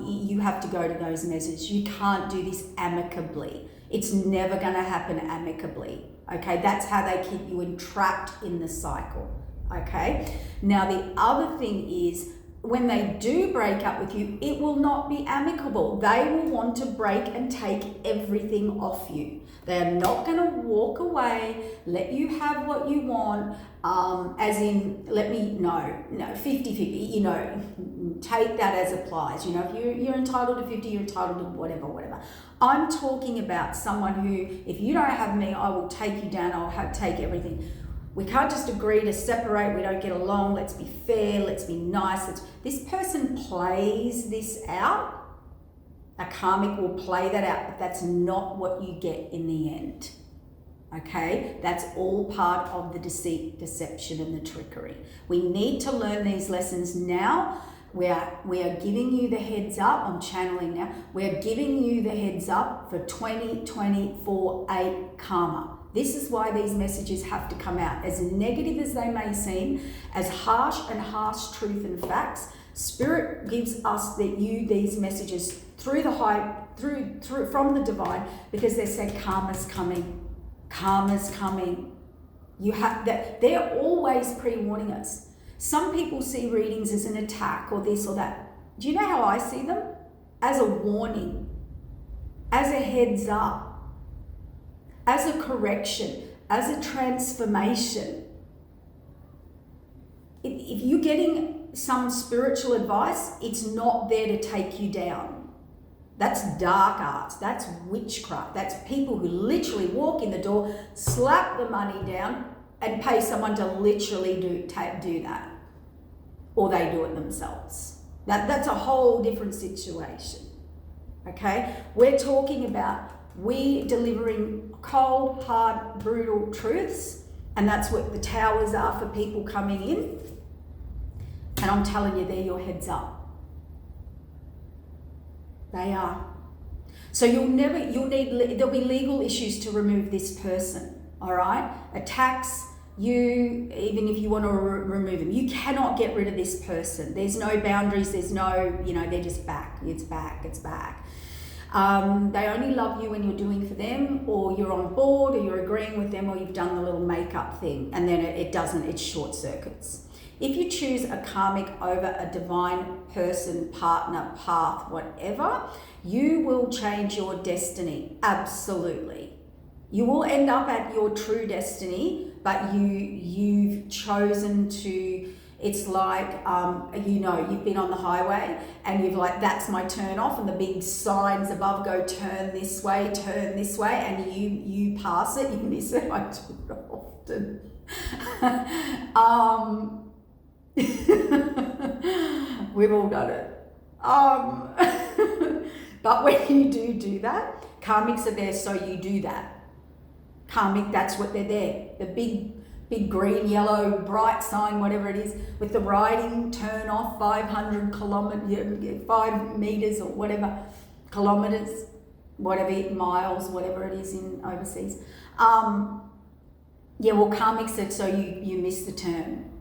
You have to go to those messages. You can't do this amicably. It's never going to happen amicably. Okay, that's how they keep you entrapped in the cycle. Okay, now the other thing is when they do break up with you, it will not be amicable. They will want to break and take everything off you. They're not going to walk away, let you have what you want, as in, 50-50, take that as applies. If you're entitled to 50, you're entitled to whatever. I'm talking about someone who, if you don't have me, I will take you down, take everything. We can't just agree to separate, we don't get along, let's be fair, let's be nice. This person plays this out. A karmic will play that out, but that's not what you get in the end. Okay? That's all part of the deceit, deception, and the trickery. We need to learn these lessons now. We are giving you the heads up. I'm channeling now. We're giving you the heads up for 2024-8 karma. This is why these messages have to come out. As negative as they may seem, as harsh truth and facts, Spirit gives us these messages through the through from the divine, because they say karma's coming. Karma's coming. You have that. They're always pre-warning us. Some people see readings as an attack or this or that. Do you know how I see them? As a warning, as a heads up, as a correction, as a transformation. If you're getting some spiritual advice, it's not there to take you down. That's dark arts, that's witchcraft, that's people who literally walk in the door, slap the money down and pay someone to literally do that. Or they do it themselves. That's a whole different situation. Okay? We're talking about delivering cold, hard, brutal truths, and that's what the towers are for people coming in. And I'm telling you, they're your heads up. They are. So there'll be legal issues to remove this person, all right? Attacks, even if you want to remove them, you cannot get rid of this person. There's no boundaries, there's no, they're just back. It's back. They only love you when you're doing for them, or you're on board, or you're agreeing with them, or you've done the little makeup thing, and then it short circuits. If you choose a karmic over a divine person, partner, path, whatever, you will change your destiny. Absolutely. You will end up at your true destiny, but you've chosen to, it's like, you've been on the highway and you've that's my turn off, and the big signs above go turn this way, and you pass it, you miss it. I do it often. We've all done it. But when you do that, karmics are there so you do that. Karmic, that's what they're there. The big green, yellow, bright sign, whatever it is, with the writing, turn off 500 kilometers, 5 meters or whatever, kilometers, whatever, miles, whatever it is in overseas. Karmic said so you miss the turn.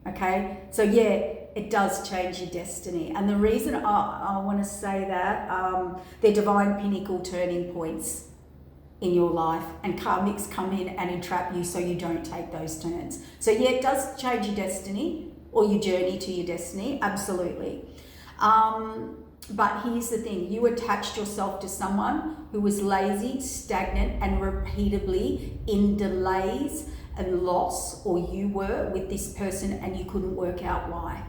Okay, so it does change your destiny. And the reason I want to say that, they're divine pinnacle turning points in your life, and karmics come in and entrap you so you don't take those turns. So it does change your destiny, or your journey to your destiny, absolutely. But here's the thing, you attached yourself to someone who was lazy, stagnant, and repeatedly in delays and loss, or you were with this person and you couldn't work out why.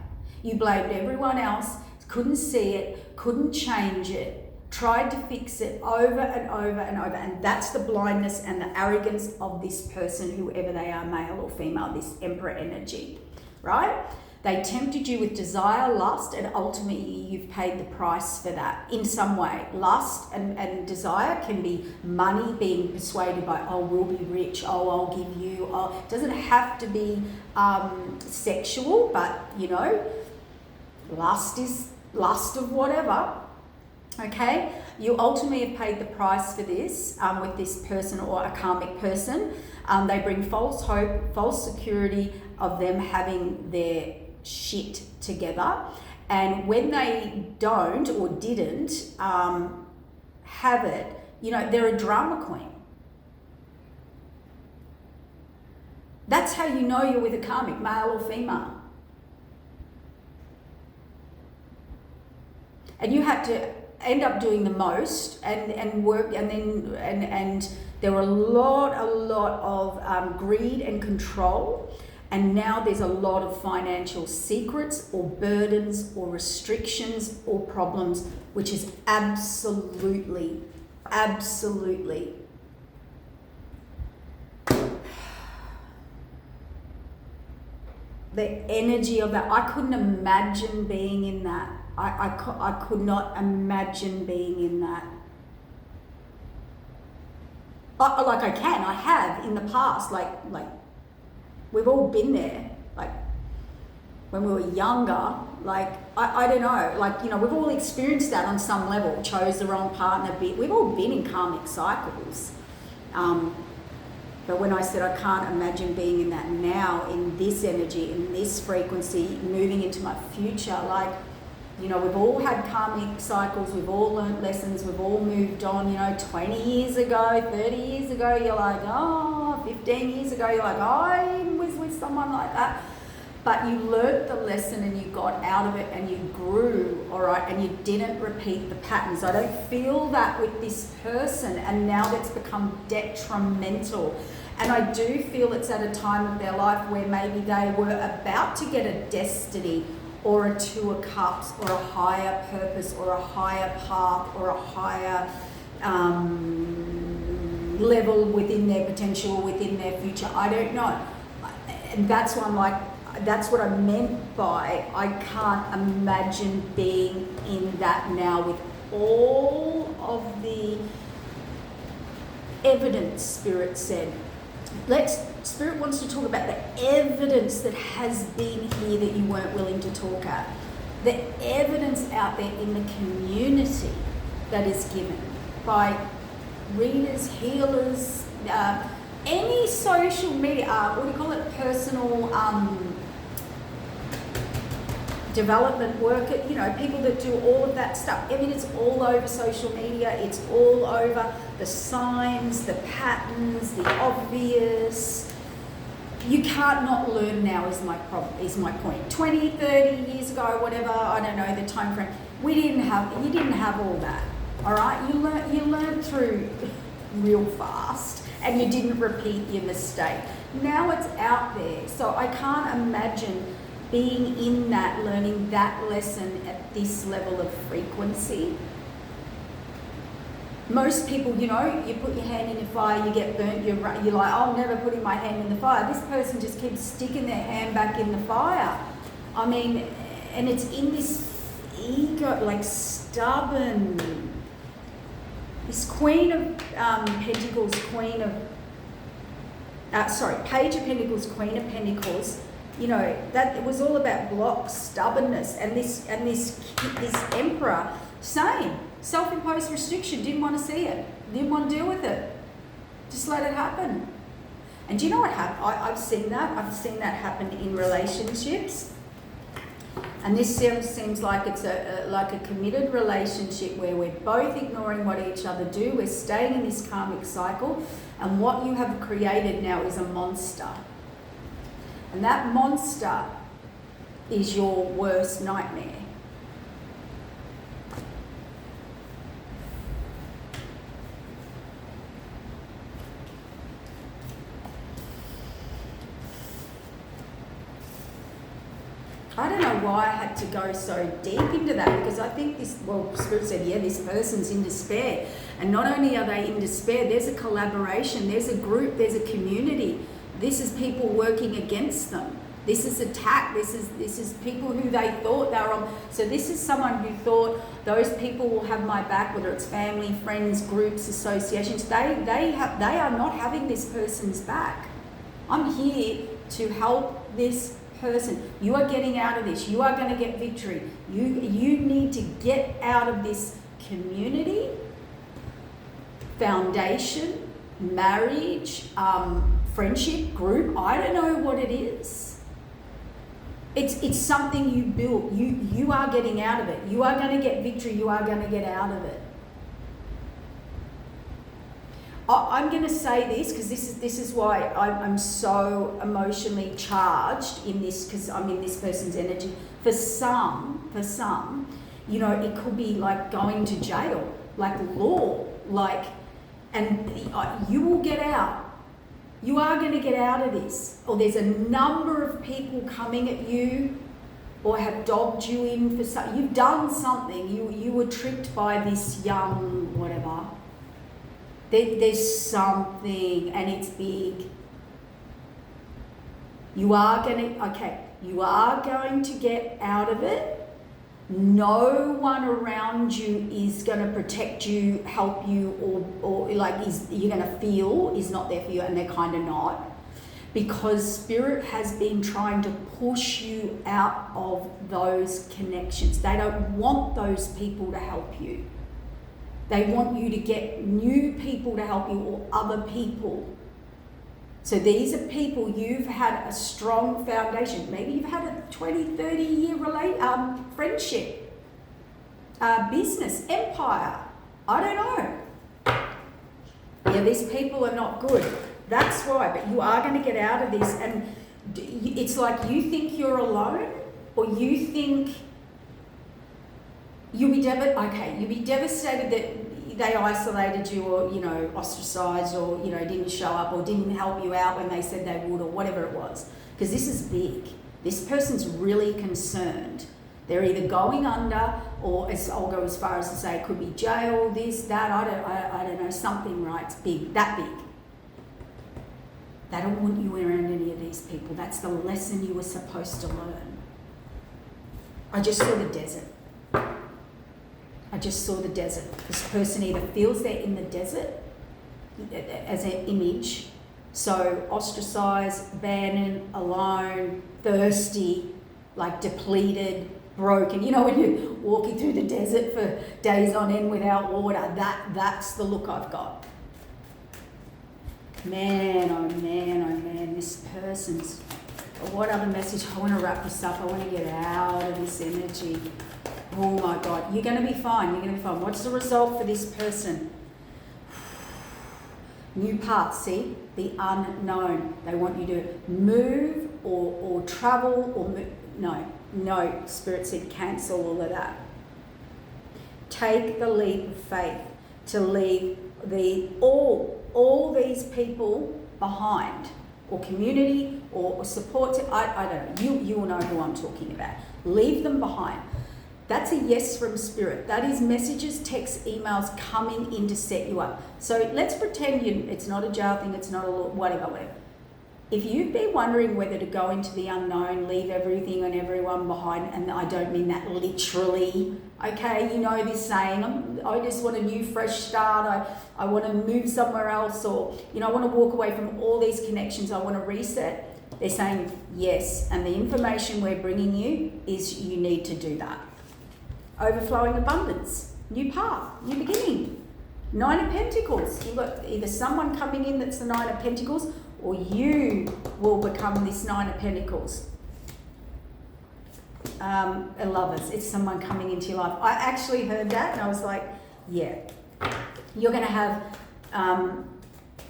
You blamed everyone else, couldn't see it, couldn't change it, tried to fix it over and over and over. And that's the blindness and the arrogance of this person, whoever they are, male or female, this Emperor energy, right? They tempted you with desire, lust, and ultimately you've paid the price for that in some way. Lust and desire can be money, being persuaded by, oh, we'll be rich, oh, I'll give you, oh, it doesn't have to be sexual, but, you know, lust is lust of whatever, okay? You ultimately have paid the price for this with this person or a karmic person. They bring false hope, false security of them having their shit together, and when they don't or didn't have it, you know, they're a drama queen. That's how you know you're with a karmic, male or female. And you had to end up doing the most and work, and then and there were a lot of greed and control. And now there's a lot of financial secrets or burdens or restrictions or problems, which is absolutely the energy of that. I couldn't imagine being in that. I could not imagine being in that. Like I have in the past, like we've all been there, like when we were younger, like, I don't know, like, you know, we've all experienced that on some level, chose the wrong partner, we've all been in karmic cycles. But when I said I can't imagine being in that now, in this energy, in this frequency, moving into my future, like, you know, we've all had karmic cycles, we've all learnt lessons, we've all moved on, you know, 20 years ago, 30 years ago, you're like, oh, 15 years ago, you're like, I was with someone like that. But you learnt the lesson and you got out of it and you grew, all right, and you didn't repeat the patterns. I don't feel that with this person, and now that's become detrimental. And I do feel it's at a time of their life where maybe they were about to get a destiny or a Two of Cups or a higher purpose or a higher path or a higher level within their potential, within their future. I don't know. And that's why I'm like, that's what I meant by I can't imagine being in that now with all of the evidence, Spirit said. Spirit wants to talk about the evidence that has been here that you weren't willing to talk at. The evidence out there in the community that is given by readers, healers, any social media, what do you call it, personal development work, you know, people that do all of that stuff. I mean, it's all over social media, it's all over the signs, the patterns, the obvious. You can't not learn now is my point. 20, 30 years ago, whatever, I don't know the time frame, you didn't have all that, all right? You learned through real fast and you didn't repeat your mistake. Now it's out there, so I can't imagine being in that, learning that lesson at this level of frequency. Most people, you know, you put your hand in the fire, you get burnt, you're like, I'm never putting my hand in the fire. This person just keeps sticking their hand back in the fire. I mean, and it's in this ego, like stubborn. This Queen of Pentacles, Page of Pentacles, Queen of Pentacles, you know, that it was all about blocks, stubbornness, and this Emperor, same, self-imposed restriction, didn't want to see it, didn't want to deal with it, just let it happen. And do you know what happened? I've seen that happen in relationships, and this seems like it's like a committed relationship where we're both ignoring what each other do, we're staying in this karmic cycle, and what you have created now is a monster. And that monster is your worst nightmare. I don't know why I had to go so deep into that, because I think Spirit said, yeah, this person's in despair. And not only are they in despair, there's a collaboration, there's a group, there's a community. This is people working against them. This is attack. This is people who they thought they were on. So this is someone who thought those people will have my back, whether it's family, friends, groups, associations. They are not having this person's back. I'm here to help this person. You are getting out of this. You are going to get victory. You need to get out of this community, foundation, marriage, friendship, group. I don't know what it is. It's something you built. You are getting out of it. You are going to get victory. You are going to get out of it. I'm going to say this because this is why I'm so emotionally charged in this, because I'm in this person's energy. For some, you know, it could be like going to jail, like law, and you will get out. You are going to get out of this. Or there's a number of people coming at you or have dogged you in for something. You've done something. You were tricked by this young whatever. There's something, and it's big. You are going to get out of it. No one around you is going to protect you, help you, or you're going to feel is not there for you, and they're kind of not. Because Spirit has been trying to push you out of those connections. They don't want those people to help you. They want you to get new people to help you, or other people. So these are people you've had a strong foundation. Maybe you've had a 20, 30 year friendship, business, empire. I don't know. Yeah, these people are not good. That's why. But you are going to get out of this. And it's like you think you're alone, or you think you'll be devastated that they isolated you, or, you know, ostracized, or, you know, didn't show up, or didn't help you out when they said they would, or whatever it was. Because this is big. This person's really concerned. They're either going under, or I'll go as far as to say it could be jail, this, that, I don't know, something, right? It's big, that big. They don't want you around any of these people. That's the lesson you were supposed to learn. I just saw the desert. This person either feels they're in the desert as an image, so ostracized, abandoned, alone, thirsty, like depleted, broken. You know, when you're walking through the desert for days on end without water, that's the look I've got. Man, oh man, this person's... What other message? I want to wrap this up. I want to get out of this energy. Oh my God, you're going to be fine. What's the result for this person? New path, see? The unknown. They want you to move or travel or move. No, Spirit said cancel all of that. Take the leap of faith to leave all these people behind, or community, or support. I don't know. You will know who I'm talking about. Leave them behind. That's a yes from Spirit. That is messages, texts, emails coming in to set you up. So let's pretend it's not a jail thing, it's not a law, whatever. If you've been wondering whether to go into the unknown, leave everything and everyone behind, and I don't mean that literally, okay? You know this saying, I just want a new fresh start, I want to move somewhere else, or, you know, I want to walk away from all these connections, I want to reset. They're saying yes, and the information we're bringing you is you need to do that. Overflowing abundance, new path, new beginning. 9 of Pentacles. You've got either someone coming in that's the 9 of Pentacles, or you will become this 9 of Pentacles. Lovers, it's someone coming into your life. I actually heard that and I was like, yeah. You're going to have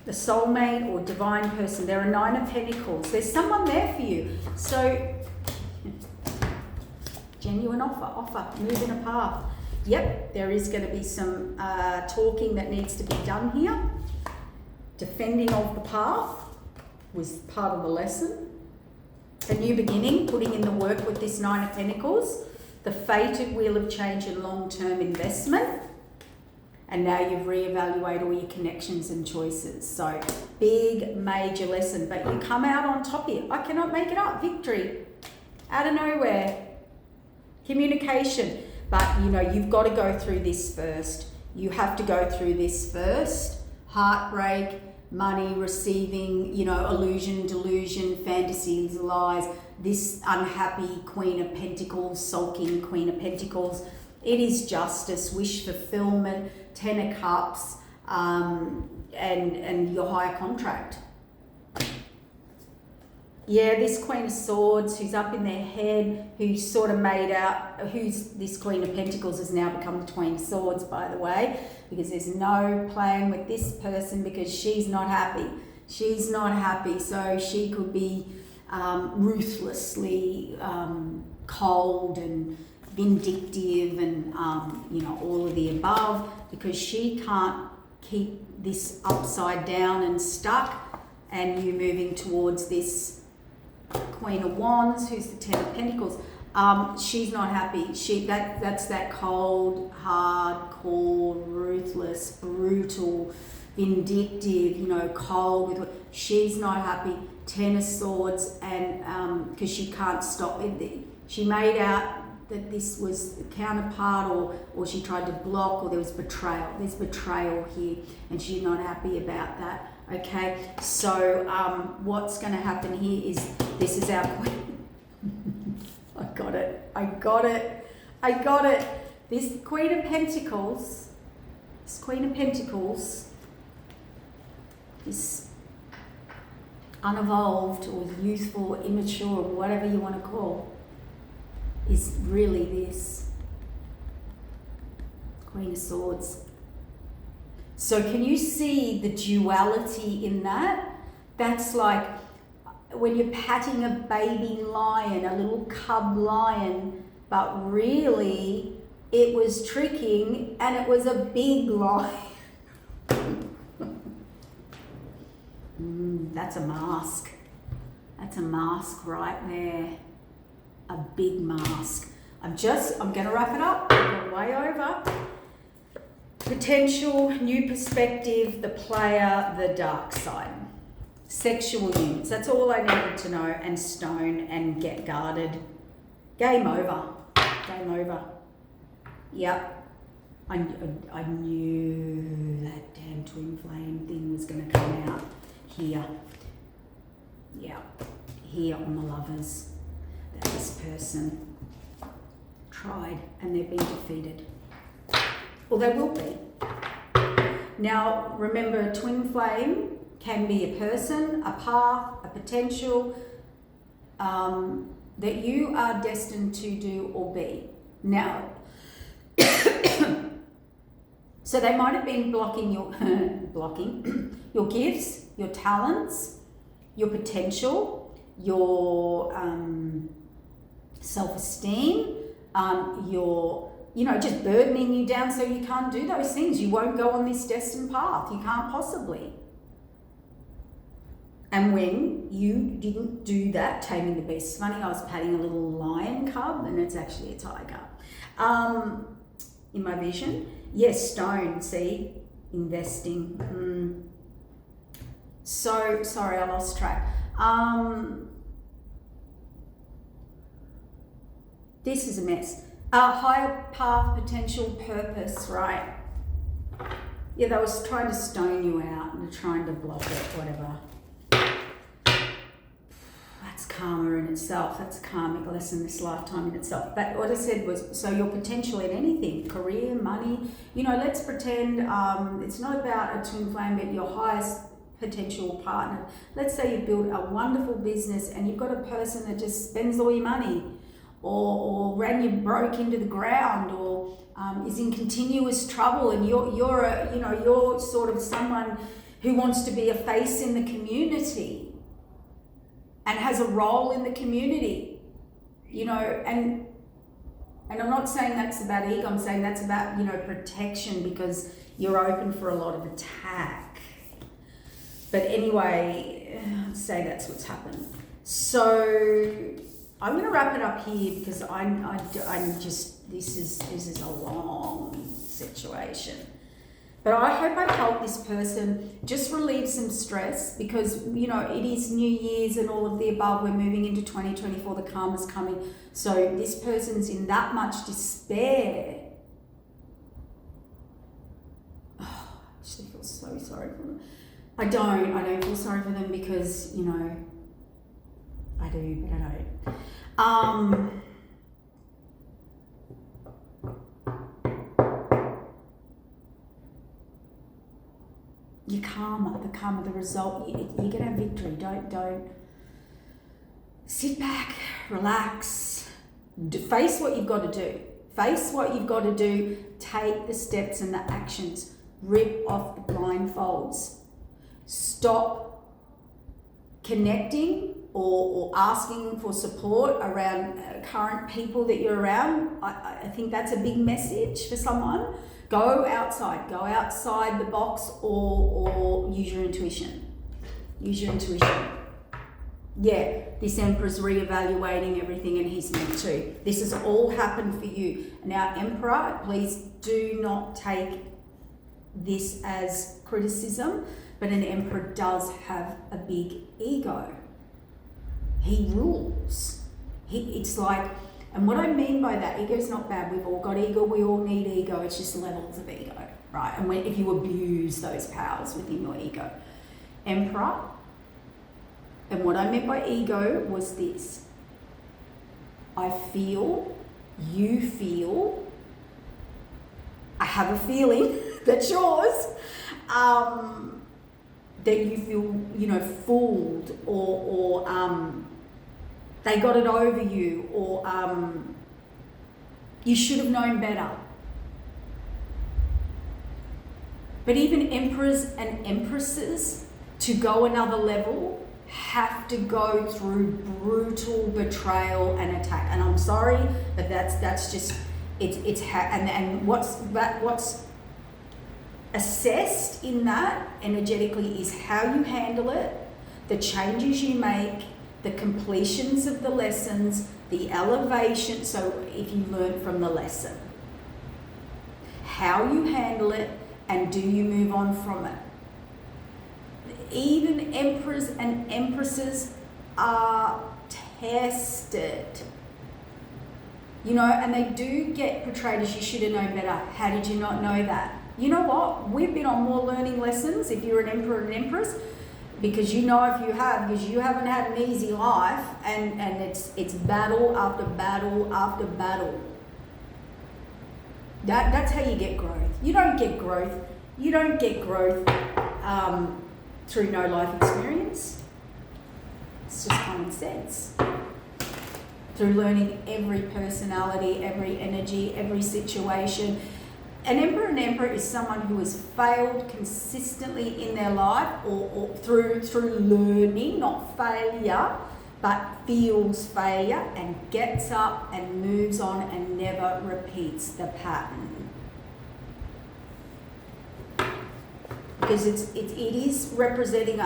the soulmate or divine person. They're a 9 of Pentacles. There's someone there for you. So, genuine offer, moving a path. Yep, there is going to be some talking that needs to be done here. Defending of the path was part of the lesson. A new beginning, putting in the work with this Nine of Pentacles, the fated wheel of change and long-term investment. And now you've reevaluated all your connections and choices. So big, major lesson, but you come out on top here. I cannot make it up. Victory out of nowhere. Communication. But you know, you've got to go through this first. You have to go through this first. Heartbreak, money, receiving, you know, illusion, delusion, fantasies, lies, this unhappy Queen of Pentacles, sulking Queen of Pentacles. It is justice, wish fulfillment, Ten of Cups, and your higher contract. Yeah, this Queen of Swords who's up in their head, who's sort of made out, who's this Queen of Pentacles has now become the Queen of Swords, by the way, because there's no playing with this person because she's not happy. She's not happy, so she could be ruthlessly cold and vindictive and, you know, all of the above, because she can't keep this upside down and stuck, and you moving towards this Queen of Wands, who's the Ten of Pentacles. She's not happy. That's that cold, hardcore, ruthless, brutal, vindictive, you know, cold. She's not happy. Ten of Swords, and because she can't stop it. She made out that this was the counterpart, or she tried to block, or there was betrayal. There's betrayal here, and she's not happy about that. Okay, so what's going to happen here is, this is our Queen. I got it. This Queen of Pentacles, this unevolved or youthful, immature, or whatever you want to call, is really this Queen of Swords. So can you see the duality in that? That's like when you're patting a baby lion, a little cub lion, but really it was tricking and it was a big lion. That's a mask. That's a mask right there. A big mask. I'm going to wrap it up. We're way over. Potential, new perspective, the player, the dark side. Sexual units. That's all I needed to know. And stone and get guarded. Game over. Game over. Yep. I knew that damn twin flame thing was going to come out here. Yeah. Here on the Lovers. That this person tried and they've been defeated. Well, they will be. Now, remember, twin flame can be a person, a path, a potential that you are destined to do or be. Now, so they might have been blocking your gifts, your talents, your potential, your self-esteem, your, you know, just burdening you down so you can't do those things. You won't go on this destined path. You can't possibly. And when you didn't do that, taming the beast. It's funny, I was patting a little lion cub and it's actually a tiger. In my vision. Yes, stone, see, investing. So, sorry, I lost track. This is a mess. Higher path, potential, purpose, right? Yeah, they was trying to stone you out and trying to block it, whatever. That's karma in itself. That's a karmic lesson this lifetime in itself. But what I said was, so your potential in anything, career, money, you know, let's pretend it's not about a twin flame, but your highest potential partner. Let's say you build a wonderful business and you've got a person that just spends all your money, or ran you broke into the ground, or is in continuous trouble, and you're sort of someone who wants to be a face in the community and has a role in the community, you know, and I'm not saying that's about ego, I'm saying that's about, you know, protection, because you're open for a lot of attack. But anyway, say that's what's happened. So I'm going to wrap it up here because I'm just, this is a long situation. But I hope I've helped this person just relieve some stress because, you know, it is New Year's and all of the above. We're moving into 2024. The karma's coming. So this person's in that much despair. Oh, I actually feel so sorry for them. I don't feel sorry for them because, you know, I do, but I don't. Your karma, the result, you're going to have victory. Don't sit back, relax, face what you've got to do. Face what you've got to do. Take the steps and the actions. Rip off the blindfolds. Stop connecting or asking for support around current people that you're around. I think that's a big message for someone. Go outside the box or use your intuition. Use your intuition. Yeah, this Emperor's reevaluating everything and he's meant to. This has all happened for you. Now, Emperor, please do not take this as criticism, but an Emperor does have a big ego. He rules. It's like, and what I mean by that, ego is not bad. We've all got ego. We all need ego. It's just levels of ego, right? And if you abuse those powers within your ego. Emperor, and what I meant by ego was this. I feel, you feel, I have a feeling that's yours, that you feel, you know, fooled or they got it over you, or you should have known better. But even emperors and empresses, to go another level, have to go through brutal betrayal and attack. And I'm sorry, but that's just and what's assessed in that energetically is how you handle it, the changes you make, the completions of the lessons, the elevation, so if you learn from the lesson, how you handle it, and do you move on from it. Even emperors and empresses are tested, you know, and they do get portrayed as you should have known better. How did you not know that? You know what? We've been on more learning lessons if you're an emperor and empress, because you know if you have, because you haven't had an easy life, and it's battle after battle after battle. That's how you get growth. You don't get growth through no life experience. It's just common sense. Through learning every personality, every energy, every situation. An emperor and emperor is someone who has failed consistently in their life or through learning, not failure, but feels failure and gets up and moves on and never repeats the pattern. Because it is representing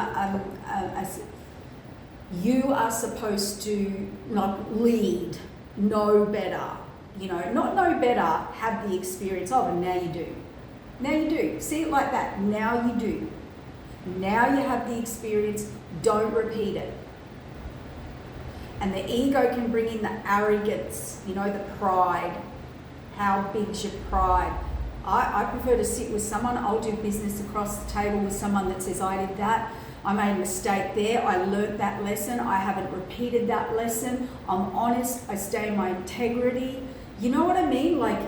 you are supposed to not lead, know better. You know, not know better, have the experience of, and now you do. Now you do. See it like that. Now you do. Now you have the experience. Don't repeat it. And the ego can bring in the arrogance, you know, the pride. How big's your pride? I prefer to sit with someone. I'll do business across the table with someone that says, I did that. I made a mistake there. I learnt that lesson. I haven't repeated that lesson. I'm honest. I stay in my integrity. You know what I mean? Like,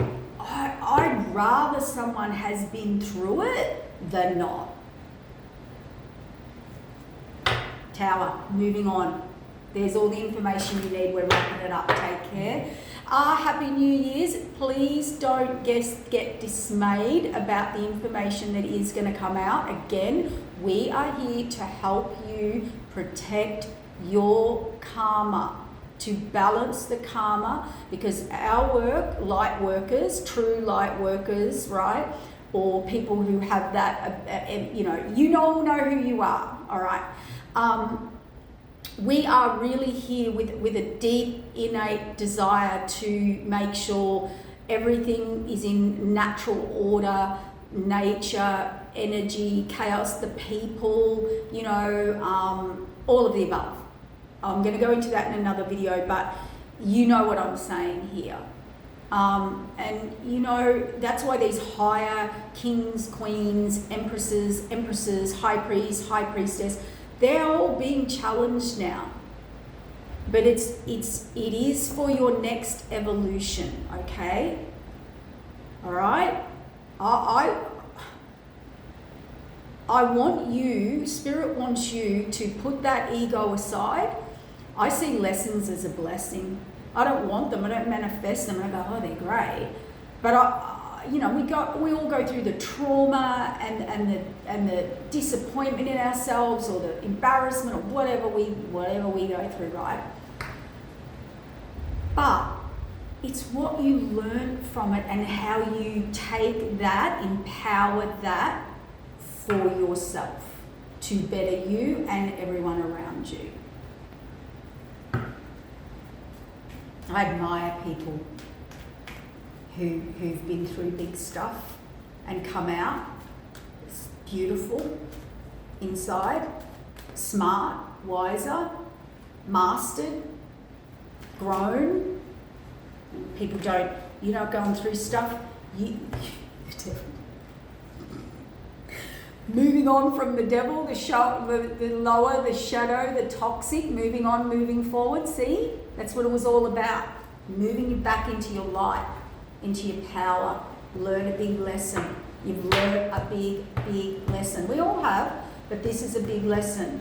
I'd rather someone has been through it than not. Tower, moving on. There's all the information you need. We're wrapping it up. Take care. Happy New Year's. Please don't get dismayed about the information that is going to come out. Again, we are here to help you protect your karma, to balance the karma, because our work, light workers, true light workers, right, or people who have that, you all know who you are, all right. we are really here with a deep innate desire to make sure everything is in natural order, nature, energy, chaos, the people, you know, all of the above. I'm going to go into that in another video, but you know what I'm saying here. And you know, that's why these higher kings, queens, empresses, high priest, high priestess, they're all being challenged now. But it is for your next evolution, okay? All right? I want you, Spirit wants you to put that ego aside. I see lessons as a blessing. I don't want them. I don't manifest them. I go, oh, they're great. But you know, we all go through the trauma and the disappointment in ourselves, or the embarrassment, or whatever we go through, right? But it's what you learn from it and how you take that, empower that for yourself to better you and everyone around you. I admire people who've been through big stuff and come out beautiful inside, smart, wiser, mastered, grown. People don't, you're not going through stuff, moving on from the devil, the lower, the shadow, the toxic, moving on, moving forward. See, that's what it was all about. Moving you back into your light, into your power. Learn a big lesson. You've learned a big, big lesson. We all have, but this is a big lesson.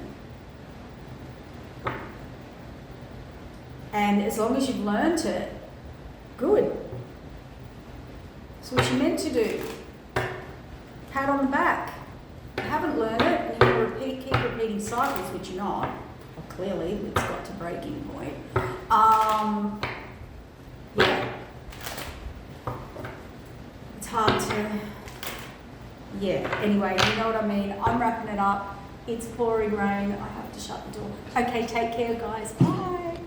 And as long as you've learned it, good. That's what you're meant to do. Pat on the back. If you haven't learned it, and you keep repeating cycles, which you're not, well, clearly it's got to breaking point. Yeah. It's hard to, yeah. Anyway, you know what I mean. I'm wrapping it up. It's pouring rain. I have to shut the door. Okay, take care, guys. Bye.